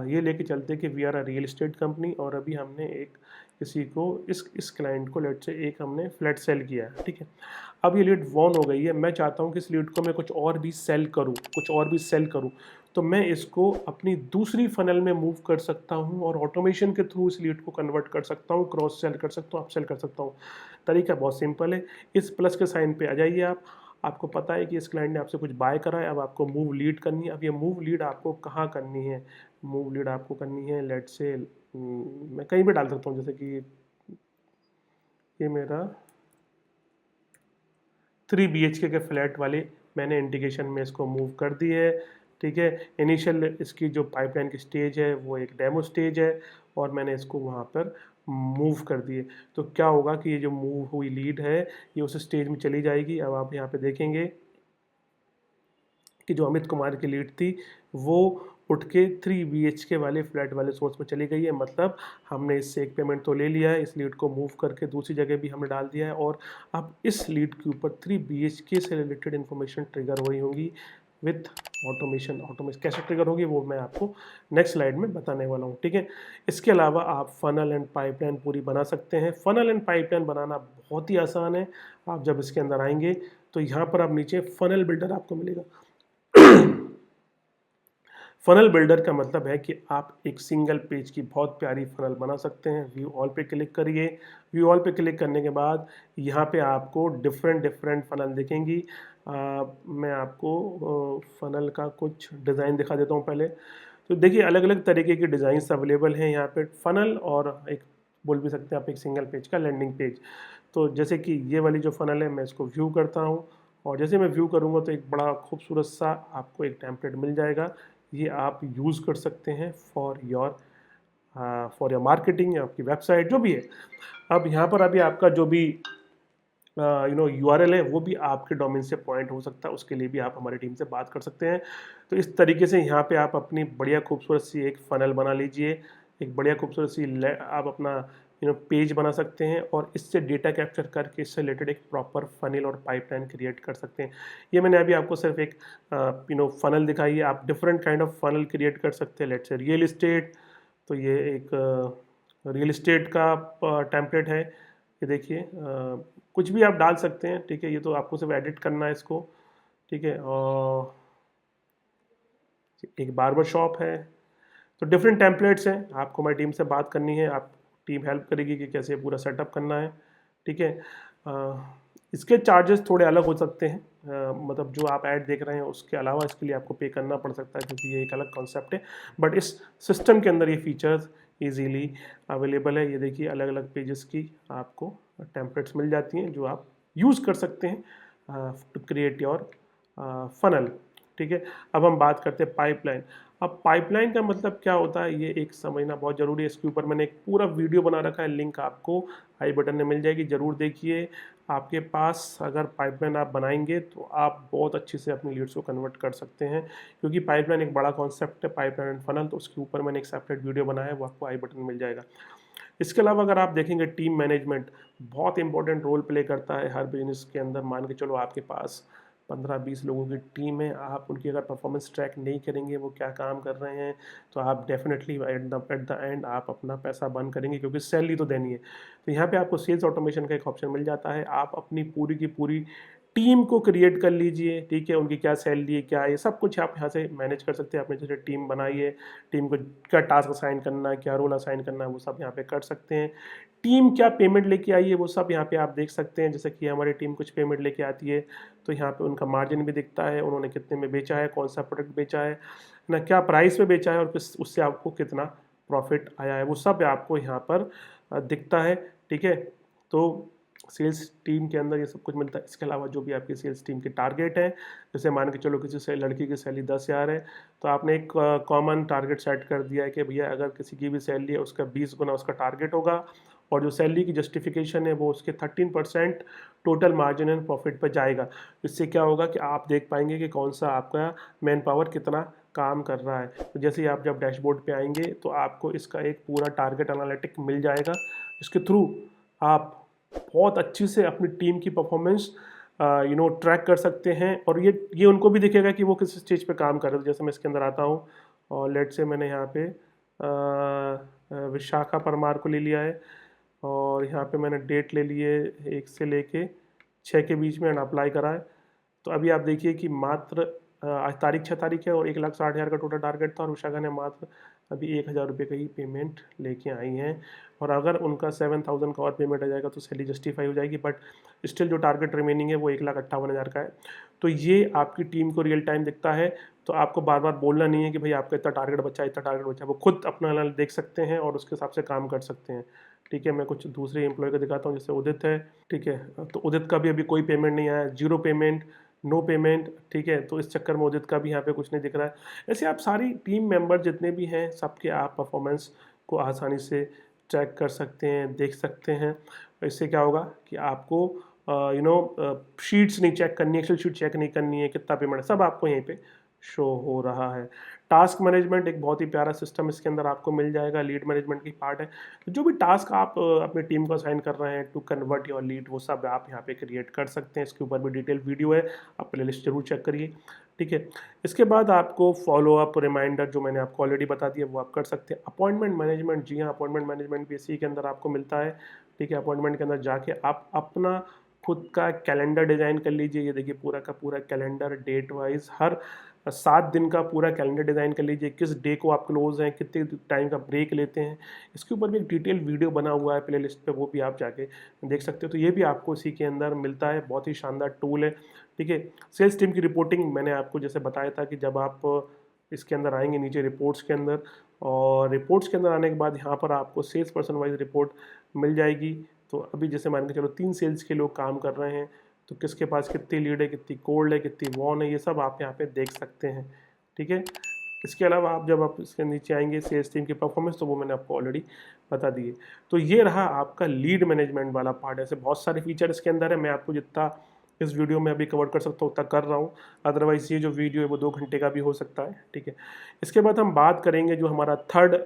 ये लेके चलते कि we are a real estate company, और अभी हमने एक किसी को इस क्लाइंट को लेट से एक हमने फ्लैट सेल किया है, ठीक है। अब ये लीड वॉन हो गई है, मैं चाहता हूँ कि इस लीड को मैं कुछ और भी सेल करूँ, कुछ और भी सेल करूँ। तो मैं इसको अपनी दूसरी फनल में मूव कर सकता हूँ, और ऑटोमेशन के थ्रू इस लीड को कन्वर्ट कर सकता हूँ, क्रॉस सेल कर सकता हूँ, अप सेल कर सकता हूँ। तरीका बहुत सिंपल है। इस प्लस के साइन पे आ जाइए आप। आपको पता है कि इस क्लाइंट ने आपसे कुछ बाय करा है, अब आपको मूव लीड करनी है। अब ये मूव लीड आपको कहाँ करनी है, मूव लीड आपको करनी है लेट से मैं कहीं भी डाल सकता हूँ, जैसे कि ये मेरा 3 BHK के फ्लैट वाले मैंने इंटीग्रेशन में इसको मूव कर दी है। ठीक है, इनिशियल इसकी जो पाइपलाइन की स्टेज है वो एक डेमो स्टेज है और मैंने इसको वहाँ पर मूव कर दिए। तो क्या होगा कि ये जो मूव हुई लीड है ये उस स्टेज में चली जाएगी। अब आप यहाँ पे देखेंगे कि जो अमित कुमार की लीड थी वो उठ के 3 BHK वाले फ्लैट वाले सोर्स में चली गई है। मतलब हमने इससे एक पेमेंट तो ले लिया है, इस लीड को मूव करके दूसरी जगह भी हमने डाल दिया है और अब इस लीड के ऊपर 3 BHK से रिलेटेड इन्फॉर्मेशन ट्रिगर हुई होंगी विथ ऑटोमेशन। कैसे ट्रिगर होगी वो मैं आपको नेक्स्ट स्लाइड में बताने वाला हूँ। ठीक है, इसके अलावा आप फनल एंड पाइपलाइन पूरी बना सकते हैं। फनल एंड पाइपलाइन बनाना बहुत ही आसान है। आप जब इसके अंदर आएंगे तो यहाँ पर आप नीचे फनल बिल्डर आपको मिलेगा। फनल बिल्डर का मतलब है कि आप एक सिंगल पेज की बहुत प्यारी फनल बना सकते हैं। व्यू ऑल पे क्लिक करिए। व्यू ऑल पे क्लिक करने के बाद यहाँ पे आपको डिफरेंट फनल दिखेंगी। मैं आपको फनल का कुछ डिज़ाइन दिखा देता हूँ पहले। तो देखिए अलग अलग तरीके की डिज़ाइंस अवेलेबल हैं यहाँ पे फनल और एक बोल भी सकते हैं आप एक सिंगल पेज का लैंडिंग पेज। तो जैसे कि ये वाली जो फनल है मैं इसको व्यू करता हूँ और जैसे मैं व्यू करूँगा तो एक बड़ा खूबसूरत सा आपको एक टेम्पलेट मिल जाएगा। ये आप यूज़ कर सकते हैं फॉर योर मार्केटिंग या आपकी वेबसाइट जो भी है। अब यहाँ पर अभी आपका जो भी URL है वो भी आपके डोमेन से पॉइंट हो सकता है, उसके लिए भी आप हमारी टीम से बात कर सकते हैं। तो इस तरीके से यहाँ पे आप अपनी बढ़िया खूबसूरत सी एक फनल बना लीजिए, एक बढ़िया खूबसूरत सी आप अपना पेज बना सकते हैं और इससे डेटा कैप्चर करके इससे रिलेटेड एक प्रॉपर फनल और पाइपलाइन क्रिएट कर सकते हैं। ये मैंने अभी आपको सिर्फ एक फनल दिखाई है। आप different kind of funnel create कर सकते हैं। लेट्स से रियल इस्टेट, तो ये एक रियल इस्टेट का टेम्पलेट है। ये देखिए कुछ भी आप डाल सकते हैं। ठीक है, ये तो आपको सिर्फ एडिट करना है इसको। ठीक है, और एक बार्बर शॉप है। तो डिफरेंट टेम्पलेट्स हैं, आपको हमारी टीम से बात करनी है, आप टीम हेल्प करेगी कि कैसे पूरा सेटअप करना है। ठीक है, इसके चार्जेस थोड़े अलग हो सकते हैं। मतलब जो आप ऐड देख रहे हैं उसके अलावा इसके लिए आपको पे करना पड़ सकता है क्योंकि ये एक अलग कॉन्सेप्ट है। बट इस सिस्टम के अंदर ये फीचर्स ईजीली अवेलेबल है। ये देखिए अलग अलग पेजेस की आपको टेम्पलेट्स मिल जाती हैं जो आप यूज़ कर सकते हैं टू क्रिएट योर फनल। ठीक है, अब हम बात करते हैं पाइपलाइन। अब पाइपलाइन का मतलब क्या होता है ये एक समझना बहुत ज़रूरी है। इसके ऊपर मैंने एक पूरा वीडियो बना रखा है, लिंक आपको आई बटन में मिल जाएगी, ज़रूर देखिए। आपके पास अगर पाइपलाइन आप बनाएंगे तो आप बहुत अच्छे से अपनी लीड्स को कन्वर्ट कर सकते हैं क्योंकि पाइपलाइन एक बड़ा कॉन्सेप्ट है, पाइपलाइन एंड फनल। तो उसके ऊपर मैंने एक सेपरेट वीडियो बनाया है, वो आपको आई बटन में मिल जाएगा। इसके अलावा अगर आप देखेंगे टीम मैनेजमेंट बहुत इंपॉर्टेंट रोल प्ले करता है हर बिजनेस के अंदर। मान के चलो आपके पास 15-20 लोगों की टीम है, आप उनकी अगर परफॉर्मेंस ट्रैक नहीं करेंगे वो क्या काम कर रहे हैं तो आप डेफिनेटली एट द एंड आप अपना पैसा बंद करेंगे क्योंकि सैलरी तो देनी है। तो यहाँ पे आपको सेल्स ऑटोमेशन का एक ऑप्शन मिल जाता है। आप अपनी पूरी की पूरी टीम को क्रिएट कर लीजिए। ठीक है, उनकी क्या सैलरी है क्या है सब कुछ आप यहाँ से मैनेज कर सकते हैं। आपने जैसे टीम बनाई है, टीम को क्या टास्क असाइन करना है, क्या रोल असाइन करना है वो सब यहाँ पे कर सकते हैं। टीम क्या पेमेंट लेके आई है वो सब यहाँ पे आप देख सकते हैं। जैसे कि हमारी टीम कुछ पेमेंट लेके आती है तो यहाँ पे उनका मार्जिन भी दिखता है, उन्होंने कितने में बेचा है, कौन सा प्रोडक्ट बेचा है ना, क्या प्राइस में बेचा है और उससे आपको कितना प्रॉफिट आया है वो सब आपको यहाँ पर दिखता है। ठीक है, तो सेल्स टीम के अंदर ये सब कुछ मिलता है। इसके अलावा जो भी आपकी सेल्स टीम के टारगेट है, जैसे मान के चलो किसी से लड़की की सैलरी 10,000 है तो आपने एक कॉमन टारगेट सेट कर दिया है कि भैया अगर किसी की भी सैलरी है उसका 20 गुना उसका टारगेट होगा और जो सैलरी की जस्टिफिकेशन है वो उसके 13% टोटल मार्जिन एंड प्रॉफिट पर जाएगा। इससे क्या होगा कि आप देख पाएंगे कि कौन सा आपका मैन पावर कितना काम कर रहा है। तो जैसे ही आप जब डैशबोर्ड पे आएंगे तो आपको इसका एक पूरा टारगेट एनालिटिक मिल जाएगा, इसके थ्रू आप बहुत अच्छी से अपनी टीम की परफॉर्मेंस ट्रैक कर सकते हैं और ये उनको भी दिखेगा कि वो किस स्टेज पे काम कर रहे हैं। जैसे मैं इसके अंदर आता हूँ और लेट से मैंने यहाँ पे विशाखा परमार को ले लिया है और यहाँ पे मैंने डेट ले ली है 1 से लेके 6 के बीच में अप्लाई करा है। तो अभी आप देखिए कि मात्र आज तारीख 6 तारीख है और 1,60,000 का टोटल टारगेट था और विशाखा ने मात्र अभी 1,000 रुपये का ही पेमेंट लेके आई हैं। और अगर उनका 7,000 का और पेमेंट आ जाएगा तो सैलरी जस्टिफाई हो जाएगी, बट स्टिल जो टारगेट रिमेनिंग है वो 1,58,000 का है। तो ये आपकी टीम को रियल टाइम दिखता है, तो आपको बार बार बोलना नहीं है कि भाई आपका इतना टारगेट बचा इतना टारगेट बचा, वो खुद अपना देख सकते हैं और उसके हिसाब से काम कर सकते हैं। ठीक है, मैं कुछ दूसरे एम्प्लॉय को दिखाता हूँ, जैसे उदित है। ठीक है, तो उदित का भी अभी कोई पेमेंट नहीं आया, जीरो पेमेंट। नो पेमेंट, ठीक है। तो इस चक्कर में उदित का भी यहाँ पे कुछ नहीं दिख रहा है। ऐसे आप सारी टीम मेंबर जितने भी हैं सबके आप परफॉर्मेंस को आसानी से ट्रैक कर सकते हैं, देख सकते हैं। इससे क्या होगा कि आपको शीट्स नहीं चेक करनी है, एक्सेल शीट चेक नहीं करनी है, कितना पेमेंट, सब आपको यहीं पे शो हो रहा है। टास्क मैनेजमेंट एक बहुत ही प्यारा सिस्टम इसके अंदर आपको मिल जाएगा, लीड मैनेजमेंट की पार्ट है। तो जो भी टास्क आप अपनी टीम को असाइन कर रहे हैं टू कन्वर्ट योर लीड, वो सब आप यहाँ पे क्रिएट कर सकते हैं। इसके ऊपर भी डिटेल वीडियो है, आप प्ले लिस्ट जरूर चेक करिए, ठीक है। इसके बाद आपको फॉलो अप रिमाइंडर जो मैंने आपको ऑलरेडी बता दिया वो आप कर सकते हैं। अपॉइंटमेंट मैनेजमेंट, जी हाँ, अपॉइंटमेंट मैनेजमेंट भी इसी के अंदर आपको मिलता है, ठीक है। अपॉइंटमेंट के अंदर जाके आप अपना खुद का कैलेंडर डिज़ाइन कर लीजिए। ये देखिए पूरा का पूरा कैलेंडर डेट वाइज हर 7 दिन का पूरा कैलेंडर डिज़ाइन कर लीजिए, किस डे को आप क्लोज हैं, कितने टाइम का ब्रेक लेते हैं। इसके ऊपर भी एक डिटेल वीडियो बना हुआ है प्ले लिस्ट पर, वो भी आप जाके देख सकते हो। तो ये भी आपको इसी के अंदर मिलता है, बहुत ही शानदार टूल है, ठीक है। सेल्स टीम की रिपोर्टिंग मैंने आपको जैसे बताया था कि जब आप इसके अंदर आएंगे नीचे रिपोर्ट्स के अंदर, और रिपोर्ट्स के अंदर आने के बाद यहाँ पर आपको सेल्स पर्सन वाइज रिपोर्ट मिल जाएगी। तो अभी जैसे मान के चलो 3 सेल्स के लोग काम कर रहे हैं, तो किसके पास कितनी लीड है, कितनी कोल्ड है, कितनी वॉन है, ये सब आप यहाँ पे देख सकते हैं, ठीक है। इसके अलावा आप जब आप इसके नीचे आएंगे सेल्स टीम की परफॉर्मेंस, तो वो मैंने आपको ऑलरेडी बता दिए। तो ये रहा आपका लीड मैनेजमेंट वाला पार्ट। ऐसे बहुत सारे फीचर इसके अंदर है, मैं आपको जितना इस वीडियो में अभी कवर कर सकता हूँ उतना कर रहा हूँ, अदरवाइज ये जो वीडियो है वो 2 घंटे का भी हो सकता है, ठीक है। इसके बाद हम बात करेंगे जो हमारा थर्ड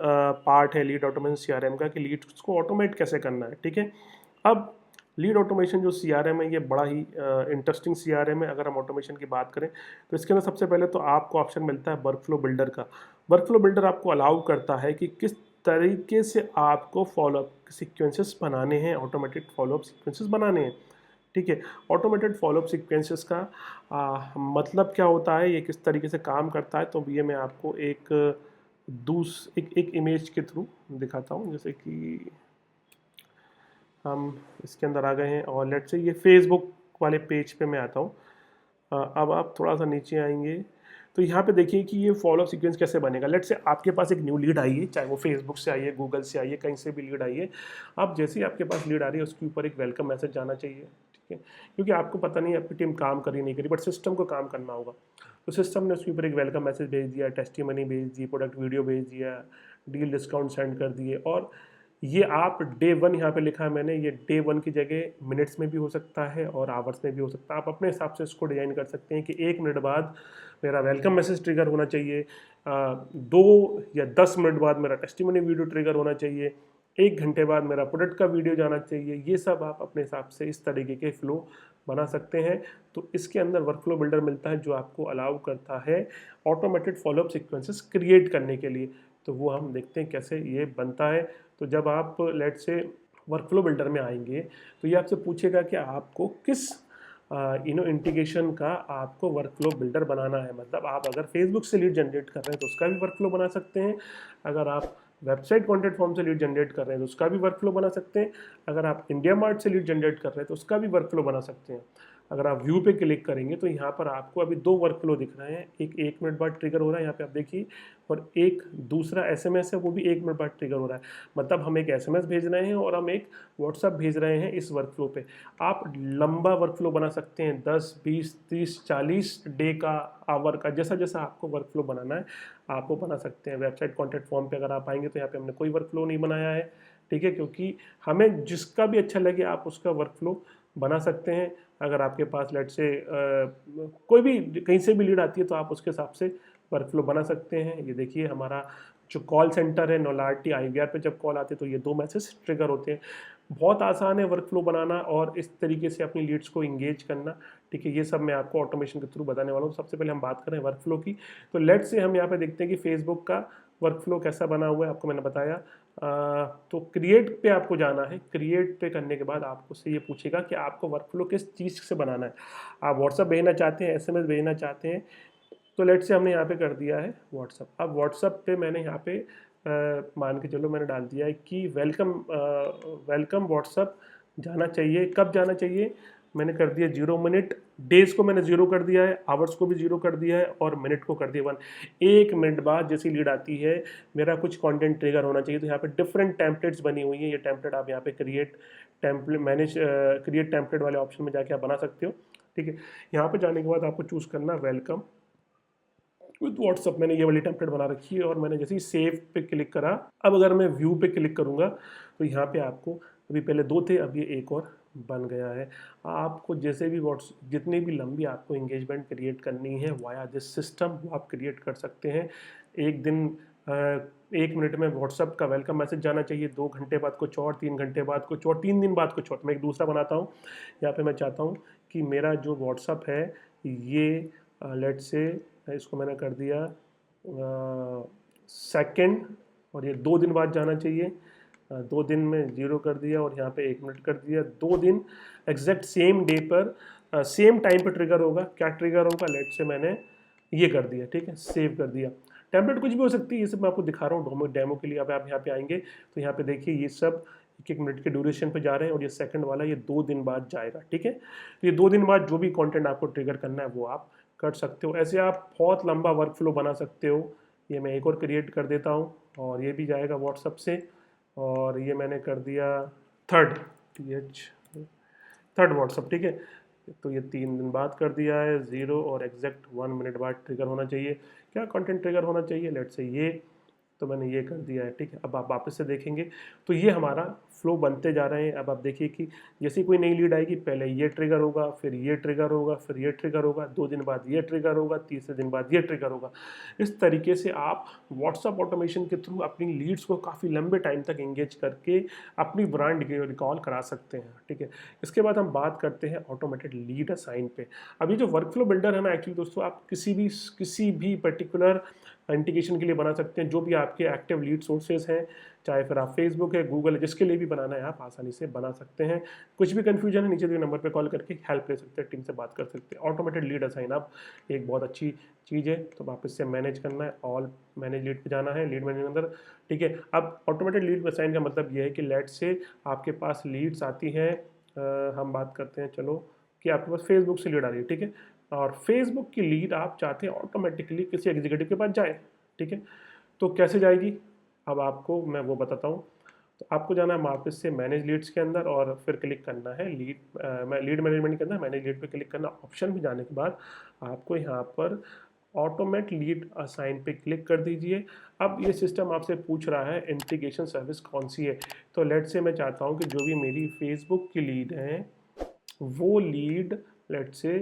पार्ट है लीड ऑटोमेशन सीआरएम का, कि लीड को ऑटोमेट कैसे करना है, ठीक है। अब लीड ऑटोमेशन जो सीआरएम है ये बड़ा ही इंटरेस्टिंग सीआरएम है। अगर हम ऑटोमेशन की बात करें तो इसके अंदर सबसे पहले तो आपको ऑप्शन मिलता है वर्कफ्लो बिल्डर का। वर्कफ्लो बिल्डर आपको अलाउ करता है कि किस तरीके से आपको फॉलोअप सीक्वेंसेस बनाने हैं, ऑटोमेटेड फॉलोअप सीक्वेंसेस बनाने हैं, ठीक है। ऑटोमेटेड फॉलोअप सीक्वेंसेस का मतलब क्या होता है, ये किस तरीके से काम करता है, तो ये मैं आपको एक इमेज के थ्रू दिखाता हूँ। जैसे कि हम इसके अंदर आ गए हैं और लेट से ये फेसबुक वाले पेज पे मैं आता हूँ। अब आप थोड़ा सा नीचे आएंगे तो यहाँ पे देखिए कि ये फॉलो सीक्वेंस कैसे बनेगा। लेट से आपके पास एक न्यू लीड आई है, चाहे वो फेसबुक से आई है, गूगल से आई है, कहीं से भी लीड आई है। अब जैसे ही आपके पास लीड आ रही है उसके ऊपर एक वेलकम मैसेज जाना चाहिए, ठीक है। क्योंकि आपको पता नहीं आपकी टीम काम करी नहीं करी, बट सिस्टम को काम करना होगा। तो सिस्टम ने उसके ऊपर एक वेलकम मैसेज भेज दिया, टेस्टिमनी भेज दी, प्रोडक्ट वीडियो भेज दिया, डील डिस्काउंट सेंड कर दिए। और ये आप डे 1 यहाँ पे लिखा है मैंने, ये डे 1 की जगह मिनट्स में भी हो सकता है और आवर्स में भी हो सकता है। आप अपने हिसाब से इसको डिज़ाइन कर सकते हैं कि 1 मिनट बाद मेरा वेलकम मैसेज ट्रिगर होना चाहिए, 2 या 10 मिनट बाद मेरा टेस्टिमनी वीडियो ट्रिगर होना चाहिए, 1 घंटे बाद मेरा प्रोडक्ट का वीडियो जाना चाहिए। ये सब आप अपने हिसाब से इस तरीके के फ्लो बना सकते हैं। तो इसके अंदर वर्कफ्लो बिल्डर मिलता है जो आपको अलाउ करता है ऑटोमेटेड फॉलोअप सीक्वेंसेस क्रिएट करने के लिए। तो वो हम देखते हैं कैसे ये बनता है। तो जब आप लेट से वर्कफ्लो बिल्डर में आएंगे तो ये आपसे पूछेगा कि आपको किस इंटीग्रेशन का आपको वर्कफ्लो बिल्डर बनाना है। मतलब आप अगर फेसबुक से लीड जनरेट कर रहे हैं तो उसका भी वर्कफ्लो बना सकते हैं, अगर आप वेबसाइट कॉन्टेंट फॉर्म से लीड जनरेट कर रहे हैं तो उसका भी वर्कफ्लो बना सकते हैं, अगर आप इंडिया मार्ट से लीड जनरेट कर रहे हैं तो उसका भी वर्कफ्लो बना सकते हैं। अगर आप व्यू पे क्लिक करेंगे तो यहाँ पर आपको अभी 2 वर्कफ्लो दिख रहे हैं, एक 1 मिनट बाद ट्रिगर हो रहा है यहाँ पे आप देखिए, और एक दूसरा एसएमएस है वो भी 1 मिनट बाद ट्रिगर हो रहा है। मतलब हम एक एसएमएस भेज रहे हैं और हम एक व्हाट्सएप भेज रहे हैं इस वर्कफ्लो पे। आप लंबा वर्कफ्लो बना सकते हैं, 10, 20, 30, 40 डे का, आवर का, जैसा जैसा आपको वर्कफ्लो बनाना है आप वो बना सकते हैं। वेबसाइट कॉन्टेंट फॉर्म पे अगर आप आएंगे तो यहाँ पे हमने कोई वर्कफ्लो नहीं बनाया है, ठीक है, क्योंकि हमें जिसका भी अच्छा लगे आप उसका वर्कफ्लो बना सकते हैं। अगर आपके पास लेट से कोई भी कहीं से भी लीड आती है तो आप उसके हिसाब से वर्कफ्लो बना सकते हैं। ये देखिए हमारा जो कॉल सेंटर है नोलार्टी आईवीआर पे जब कॉल आते हैं तो ये 2 मैसेज ट्रिगर होते हैं। बहुत आसान है वर्कफ्लो बनाना और इस तरीके से अपनी लीड्स को इंगेज करना, ठीक है। ये सब मैं आपको ऑटोमेशन के थ्रू बताने वाला हूँ। सबसे पहले हम बात करें वर्कफ्लो की, तो लेट से हम यहाँ पे देखते हैं कि फेसबुक का वर्कफ्लो कैसा बना हुआ है, आपको मैंने बताया। तो क्रिएट पे आपको जाना है। क्रिएट पे करने के बाद आपको से ये पूछेगा कि आपको वर्कफ्लो किस चीज़ से बनाना है। आप व्हाट्सअप भेजना चाहते हैं, एसएमएस भेजना चाहते हैं, तो लेट से हमने यहाँ पे कर दिया है व्हाट्सअप। अब व्हाट्सअप पे मैंने यहाँ पे मान के चलो मैंने डाल दिया है कि वेलकम व्हाट्सअप जाना चाहिए। कब जाना चाहिए, मैंने कर दिया 0 मिनट, डेज को मैंने 0 कर दिया है, आवर्स को भी 0 कर दिया है और मिनट को कर दिया 1। 1 मिनट बाद जैसी लीड आती है मेरा कुछ कंटेंट ट्रिगर होना चाहिए। तो यहाँ पे डिफरेंट टेम्पलेट्स बनी हुई हैं। ये टेम्पलेट आप यहाँ पे क्रिएट टेम्पलेट वाले ऑप्शन में जाके आप बना सकते हो। ठीक है। यहाँ पे जाने के बाद आपको चूज़ करना वेलकम विद व्हाट्सअप। मैंने ये वाली टेम्पलेट बना रखी है और मैंने जैसे ही सेव पे क्लिक करा, अब अगर मैं व्यू पे क्लिक करूँगा तो यहाँ पे आपको, अभी पहले 2 थे, अब ये एक और बन गया है। आपको जैसे भी व्हाट्स जितनी भी लंबी आपको एंगेजमेंट क्रिएट करनी है वाया दिस सिस्टम, वो आप क्रिएट कर सकते हैं। एक दिन 1 मिनट में व्हाट्सअप का वेलकम मैसेज जाना चाहिए, 2 घंटे बाद कुछ और, 3 घंटे बाद कुछ और, 3 दिन बाद कुछ और। मैं एक दूसरा बनाता हूँ। यहाँ पे मैं चाहता हूँ कि मेरा जो व्हाट्सअप है ये लेट से, इसको मैंने कर दिया सेकंड, और ये 2 दिन बाद जाना चाहिए। 2 दिन में 0 कर दिया और यहाँ पे 1 मिनट कर दिया। 2 दिन एग्जैक्ट सेम डे पर सेम टाइम पर ट्रिगर होगा। क्या ट्रिगर होगा, लेट से मैंने ये कर दिया, ठीक है, सेव कर दिया। टेम्पलेट कुछ भी हो सकती है, ये सब मैं आपको दिखा रहा हूँ डेमो के लिए। अब आप यहाँ पे आएंगे तो यहाँ पे देखिए ये सब 1-1 मिनट के ड्यूरेशन पे जा रहे हैं और ये सेकंड वाला ये 2 दिन बाद जाएगा, ठीक है। तो ये 2 दिन बाद जो भी कंटेंट आपको ट्रिगर करना है वो आप कर सकते हो। ऐसे आप बहुत लंबा वर्क फ्लो बना सकते हो। ये मैं एक और क्रिएट कर देता हूँ और ये भी जाएगा व्हाट्सअप से, और ये मैंने कर दिया थर्ड व्हाट्सअप, ठीक है। तो ये 3 दिन बाद कर दिया है 0 और एग्जैक्ट 1 मिनट बाद ट्रिगर होना चाहिए। क्या कंटेंट ट्रिगर होना चाहिए, लेट से ये, तो मैंने ये कर दिया है, ठीक है। अब आप वापस से देखेंगे तो ये हमारा फ्लो बनते जा रहे हैं। अब आप देखिए कि जैसे कोई नई लीड आएगी, पहले ये ट्रिगर होगा, फिर ये ट्रिगर होगा, फिर ये ट्रिगर होगा, 2 दिन बाद ये ट्रिगर होगा, तीसरे दिन बाद ये ट्रिगर होगा। इस तरीके से आप व्हाट्सअप ऑटोमेशन के थ्रू अपनी लीड्स को काफ़ी लंबे टाइम तक एंगेज करके अपनी ब्रांड रिकॉल करा सकते हैं, ठीक है। इसके बाद हम बात करते हैं ऑटोमेटेड लीड असाइन पे। अब ये जो वर्कफ्लो बिल्डर है ना, एक्चुअली दोस्तों आप किसी भी पर्टिकुलर इंटीग्रेशन के लिए बना सकते हैं। जो भी आपके एक्टिव लीड सोर्सेज हैं, चाहे फिर आप फेसबुक है, गूगल है, जिसके लिए भी बनाना है आप आसानी से बना सकते हैं। कुछ भी कन्फ्यूजन है, नीचे दिए नंबर पे कॉल करके हेल्प ले सकते हैं, टीम से बात कर सकते हैं। ऑटोमेटेड लीड असाइन अब एक बहुत अच्छी चीज़ है। तो वापस से मैनेज करना है, ऑल मैनेज लीड पे जाना है, लीड मैनेज अंदर, ठीक है। अब ऑटोमेटेड लीड असाइन का मतलब ये है कि लेट से आपके पास लीड्स आती हैं, हम बात करते हैं चलो कि आपके पास फेसबुक से लीड आ रही है, ठीक है। और फेसबुक की लीड आप चाहते हैं ऑटोमेटिकली किसी एग्जीक्यूटिव के पास जाए, ठीक है। तो कैसे जाएगी, अब आपको मैं वो बताता हूँ। तो आपको जाना है वापस से मैनेज लीड्स के अंदर और फिर क्लिक करना है लीड मैनेजमेंट के अंदर मैनेज लीड पे क्लिक करना। ऑप्शन में जाने के बाद आपको यहाँ पर ऑटोमेट लीड असाइन पे क्लिक कर दीजिए। अब ये सिस्टम आपसे पूछ रहा है इंटीग्रेशन सर्विस कौन सी है। तो लेट से मैं चाहता हूँ कि जो भी मेरी फेसबुक की लीड है वो लीड लेट से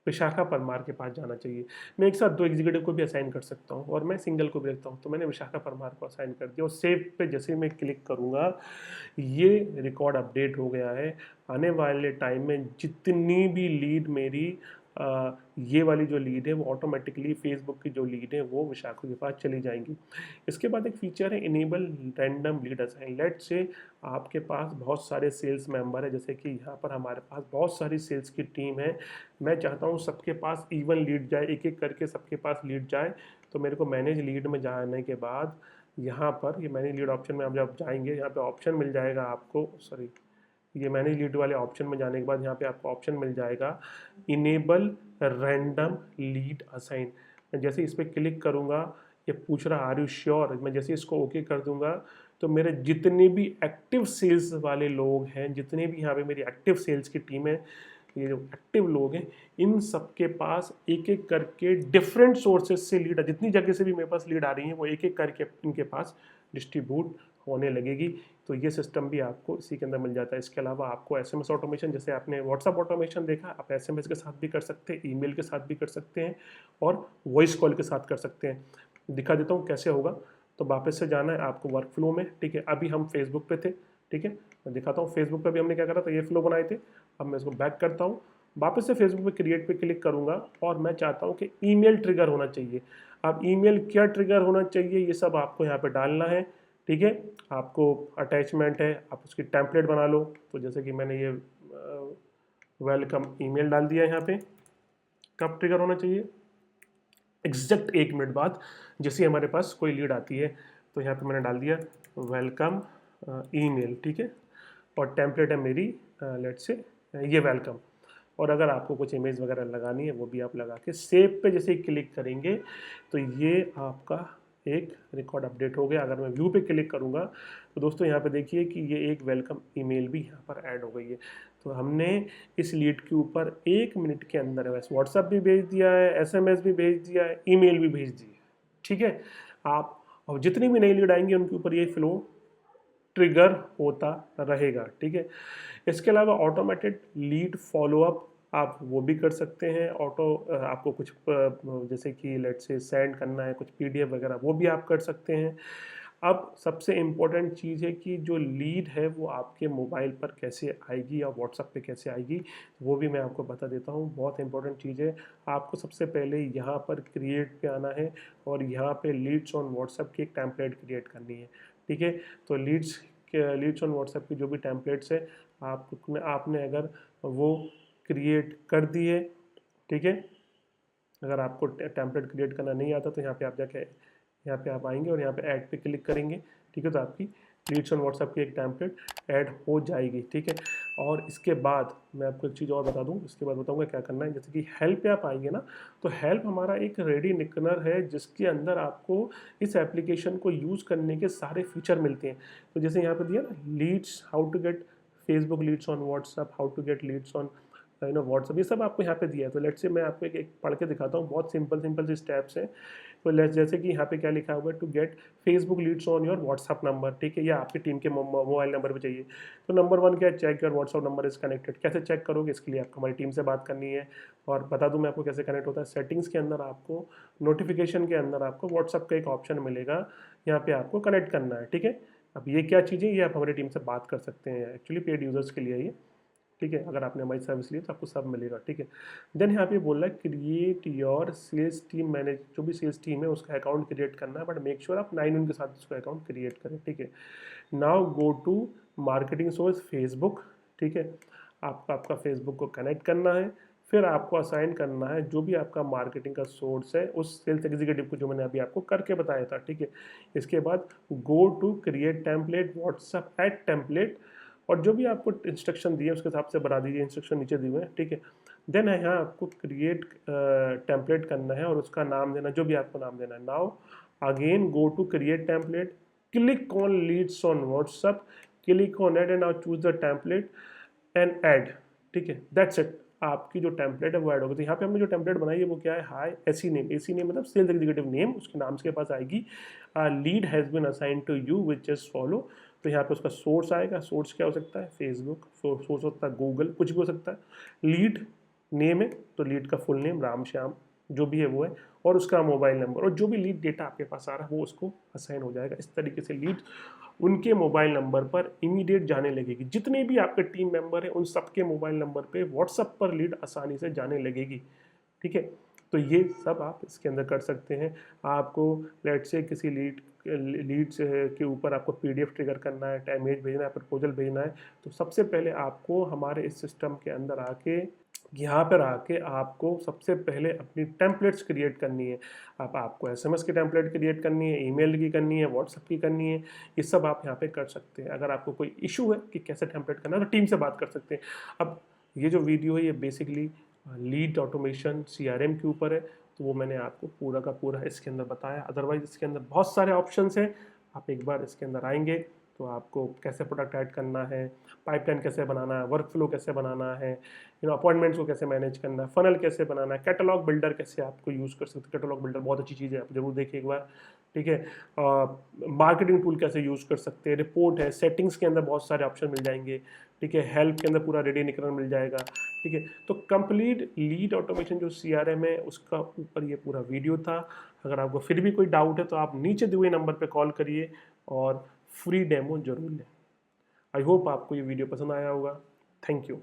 विशाखा परमार के पास जाना चाहिए। मैं एक साथ 2 एग्जीक्यूटिव को भी असाइन कर सकता हूँ और मैं सिंगल को भी रखता हूँ। तो मैंने विशाखा परमार को असाइन कर दिया और सेव पे जैसे मैं क्लिक करूँगा ये रिकॉर्ड अपडेट हो गया है। आने वाले टाइम में जितनी भी लीड मेरी ये वाली जो लीड है वो ऑटोमेटिकली फेसबुक की जो लीड है वो विशाखा के पास चली जाएंगी। इसके बाद एक फीचर है enable random lead assign. Late से आपके पास बहुत सारे सेल्स मेंबर है, जैसे कि यहाँ पर हमारे पास बहुत सारी सेल्स की टीम है। मैं चाहता हूँ सबके पास इवन लीड जाए, एक एक करके सबके पास लीड जाए। तो मेरे को मैनेज लीड में जाने के बाद यहाँ पर ये मैनेज लीड ऑप्शन में आप जब जाएंगे यहाँ पे ऑप्शन मिल जाएगा आपको, सॉरी, ये मैनेज लीड वाले ऑप्शन में जाने के बाद यहाँ पे आपको ऑप्शन मिल जाएगा इनेबल रैंडम लीड असाइन। मैं जैसे इस पर क्लिक करूँगा ये पूछ रहा आर यू श्योर, मैं जैसे इसको ओके कर दूंगा तो मेरे जितने भी एक्टिव सेल्स वाले लोग हैं, जितने भी यहाँ पे मेरी एक्टिव सेल्स की टीम है, ये जो एक्टिव लोग हैं इन सबके पास एक एक करके डिफरेंट सोर्सेज से लीड, जितनी जगह से भी मेरे पास लीड आ रही है वो एक एक करके इनके पास डिस्ट्रीब्यूट होने लगेगी। तो ये सिस्टम भी आपको इसी के अंदर मिल जाता है। इसके अलावा आपको एसएमएस ऑटोमेशन, जैसे आपने व्हाट्सअप ऑटोमेशन देखा, आप एसएमएस के साथ भी कर सकते हैं, ईमेल के साथ भी कर सकते हैं और वॉइस कॉल के साथ कर सकते हैं। दिखा देता हूँ कैसे होगा। तो वापस से जाना है आपको वर्क फ्लो में, ठीक है। अभी हम फेसबुक पे थे, ठीक है, मैं दिखाता हूँ फेसबुक पे भी हमने क्या करा था, ये फ्लो बनाए थे। अब मैं इसको बैक करता हूँ, वापस से फेसबुक पे क्रिएट पे क्लिक करूँगा और मैं चाहता हूँ कि ईमेल ट्रिगर होना चाहिए। अब ईमेल क्या ट्रिगर होना चाहिए ये सब आपको यहाँ पे डालना है, ठीक है। आपको अटैचमेंट है, आप उसकी टेम्पलेट बना लो। तो जैसे कि मैंने ये वेलकम ईमेल डाल दिया यहाँ पे। कब ट्रिगर होना चाहिए, एग्जैक्ट 1 मिनट बाद जैसे हमारे पास कोई लीड आती है। तो यहाँ पे मैंने डाल दिया वेलकम ईमेल, ठीक है, और टेम्पलेट है मेरी लेट से ये वेलकम। और अगर आपको कुछ इमेज वगैरह लगानी है वो भी आप लगा के सेव पे जैसे क्लिक करेंगे तो ये आपका एक रिकॉर्ड अपडेट हो गया। अगर मैं व्यू पे क्लिक करूँगा तो दोस्तों यहाँ पे देखिए कि ये एक वेलकम ईमेल भी यहाँ पर ऐड हो गई है। तो हमने इस लीड के ऊपर 1 मिनट के अंदर बस व्हाट्सएप भी भेज दिया है, SMS भी भेज दिया है, ईमेल भी भेज दी है, ठीक है। आप और जितनी भी नई लीड आएंगी उनके ऊपर ये फ्लो ट्रिगर होता रहेगा, ठीक है। इसके अलावा ऑटोमेटेड लीड फॉलोअप आप वो भी कर सकते हैं। आपको कुछ जैसे कि लेट्स से सेंड करना है कुछ PDF वगैरह, वो भी आप कर सकते हैं। अब सबसे इम्पोर्टेंट चीज़ है कि जो लीड है वो आपके मोबाइल पर कैसे आएगी या व्हाट्सएप पे कैसे आएगी, वो भी मैं आपको बता देता हूँ। बहुत इंपॉर्टेंट चीज़ है। आपको सबसे पहले यहाँ पर क्रिएट पे आना है और यहाँ पे लीड्स ऑन व्हाट्सएप की एक टेम्पलेट क्रिएट करनी है, ठीक है। तो लीड्स ऑन व्हाट्सएप की जो भी टेम्पलेट्स है आपने अगर वो क्रिएट कर दी है, ठीक है। अगर आपको टेम्पलेट क्रिएट करना नहीं आता तो यहाँ पे आप जाके यहाँ पे आप आएंगे और यहाँ पे ऐड पे क्लिक करेंगे, ठीक है। तो आपकी लीड्स ऑन व्हाट्सएप की एक टेम्पलेट ऐड हो जाएगी, ठीक है। और इसके बाद मैं आपको एक चीज़ और बता दूँ, इसके बाद बताऊँगा क्या करना है। जैसे कि हेल्प पे आप आएंगे ना, तो हेल्प हमारा एक रेडी निकनर है जिसके अंदर आपको इस एप्लीकेशन को यूज़ करने के सारे फीचर मिलते हैं। तो जैसे यहाँ पर दिया ना, leads, how to get Facebook leads on WhatsApp, how to get leads on WhatsApp, ये सब आपको यहाँ पे दिया है। तो लेट्स से मैं आपको एक पढ़ के दिखाता हूँ। बहुत सिंपल से स्टेप्स हैं। तो जैसे कि यहाँ पे क्या लिखा हुआ है, to get Facebook leads on your WhatsApp number, ठीक है। या आपकी टीम के मोबाइल नंबर पे चाहिए। तो नंबर 1 क्या है, check your WhatsApp number is connected. कैसे चेक करोगे, इसके लिए आपको हमारी टीम से बात करनी है। और बता दूँ मैं आपको कैसे कनेक्ट होता है। सेटिंग्स के अंदर आपको नोटिफिकेशन के अंदर आपको व्हाट्सएप का एक ऑप्शन मिलेगा, यहाँ पे आपको कनेक्ट करना है, ठीक है। अब ये क्या चीज़ें, ये आप हमारी टीम से बात कर सकते हैं। एक्चुअली पेड यूजर्स के लिए ये, ठीक है। अगर आपने हमारी सर्विस ली तो आपको सब मिलेगा, ठीक है। देन यहाँ पे बोल रहा है create your sales team manage, जो भी सेल्स टीम है उसका अकाउंट क्रिएट करना है, बट मेक श्योर आप 9 उनके साथ उसका अकाउंट क्रिएट करें, ठीक है। Now go to marketing source Facebook, ठीक है। आपका फेसबुक को कनेक्ट करना है, फिर आपको असाइन करना है जो भी आपका मार्केटिंग का सोर्स है उस सेल्स एग्जीक्यूटिव को, जो मैंने अभी आपको करके बताया था, ठीक है। इसके बाद go to create template WhatsApp add template, और जो भी आपको इंस्ट्रक्शन दिए उसके हिसाब से बना दीजिए। इंस्ट्रक्शन नीचे दिए हुए हैं, ठीक है। देन यहाँ आपको क्रिएट टेम्पलेट करना है और उसका नाम देना, जो भी आपको नाम देना है। Now again go to create template, click on leads on WhatsApp, click on add and now choose the template and add, ठीक है। That's it. आपकी जो टेम्पलेट है वो ऐड होगी। तो यहाँ पे हमने जो टेम्पलेट बनाई है वो क्या है, hi SE name. SE name मतलब सेल्स एग्जीक्यूटिव नेम, उसके नाम के पास आएगी। Lead has been assigned to you which just follow. तो यहाँ पे उसका सोर्स आएगा। सोर्स क्या हो सकता है, फेसबुक। सोर्स होता है गूगल, कुछ भी हो सकता है। लीड नेम है तो लीड का फुल नेम राम श्याम जो भी है वो है, और उसका मोबाइल नंबर, और जो भी लीड डेटा आपके पास आ रहा है वो उसको असाइन हो जाएगा। इस तरीके से लीड उनके मोबाइल नंबर पर इमीडिएट जाने लगेगी। जितने भी आपके टीम मेंबर हैं उन सबके मोबाइल नंबर पे व्हाट्सएप पर लीड आसानी से जाने लगेगी, ठीक है। तो ये सब आप इसके अंदर कर सकते हैं। आपको लेट से किसी लीड के ऊपर आपको PDF ट्रिगर करना है, इमेज भेजना है, प्रपोजल भेजना है, तो सबसे पहले आपको हमारे इस सिस्टम के अंदर आके यहाँ पर आके आपको सबसे पहले अपनी टेम्पलेट्स क्रिएट करनी है। आपको SMS की टेम्पलेट क्रिएट करनी है, ईमेल की करनी है, व्हाट्सएप की करनी है, ये सब आप यहाँ पे कर सकते हैं। अगर आपको कोई इशू है कि कैसे टेम्पलेट करना है तो टीम से बात कर सकते हैं। अब ये जो वीडियो है ये बेसिकली लीड ऑटोमेशन CRM के ऊपर है, तो वो मैंने आपको पूरा का पूरा इसके अंदर बताया। अदरवाइज इसके अंदर बहुत सारे ऑप्शंस हैं। आप एक बार इसके अंदर आएंगे तो आपको कैसे प्रोडक्ट ऐड करना है, पाइपलाइन कैसे बनाना है, वर्क फ्लो कैसे बनाना है, अपॉइंटमेंट्स को कैसे मैनेज करना है, फनल कैसे बनाना है, कैटलॉग बिल्डर कैसे आपको यूज़ कर सकते हैं। कैटलॉग बिल्डर बहुत अच्छी चीज़ है, आप जरूर देखिए एक बार, ठीक है। मार्केटिंग टूल कैसे यूज़ कर सकते हैं, रिपोर्ट है, सेटिंग्स के अंदर बहुत सारे ऑप्शन मिल जाएंगे, ठीक है। हेल्प के अंदर पूरा रेडी निकलर मिल जाएगा, ठीक है। तो कंप्लीट लीड ऑटोमेशन जो CRM है उसका ऊपर ये पूरा वीडियो था। अगर आपको फिर भी कोई डाउट है तो आप नीचे दिए हुए नंबर पे कॉल करिए और फ्री डेमो जरूर लें। आई होप आपको ये वीडियो पसंद आया होगा। Thank you.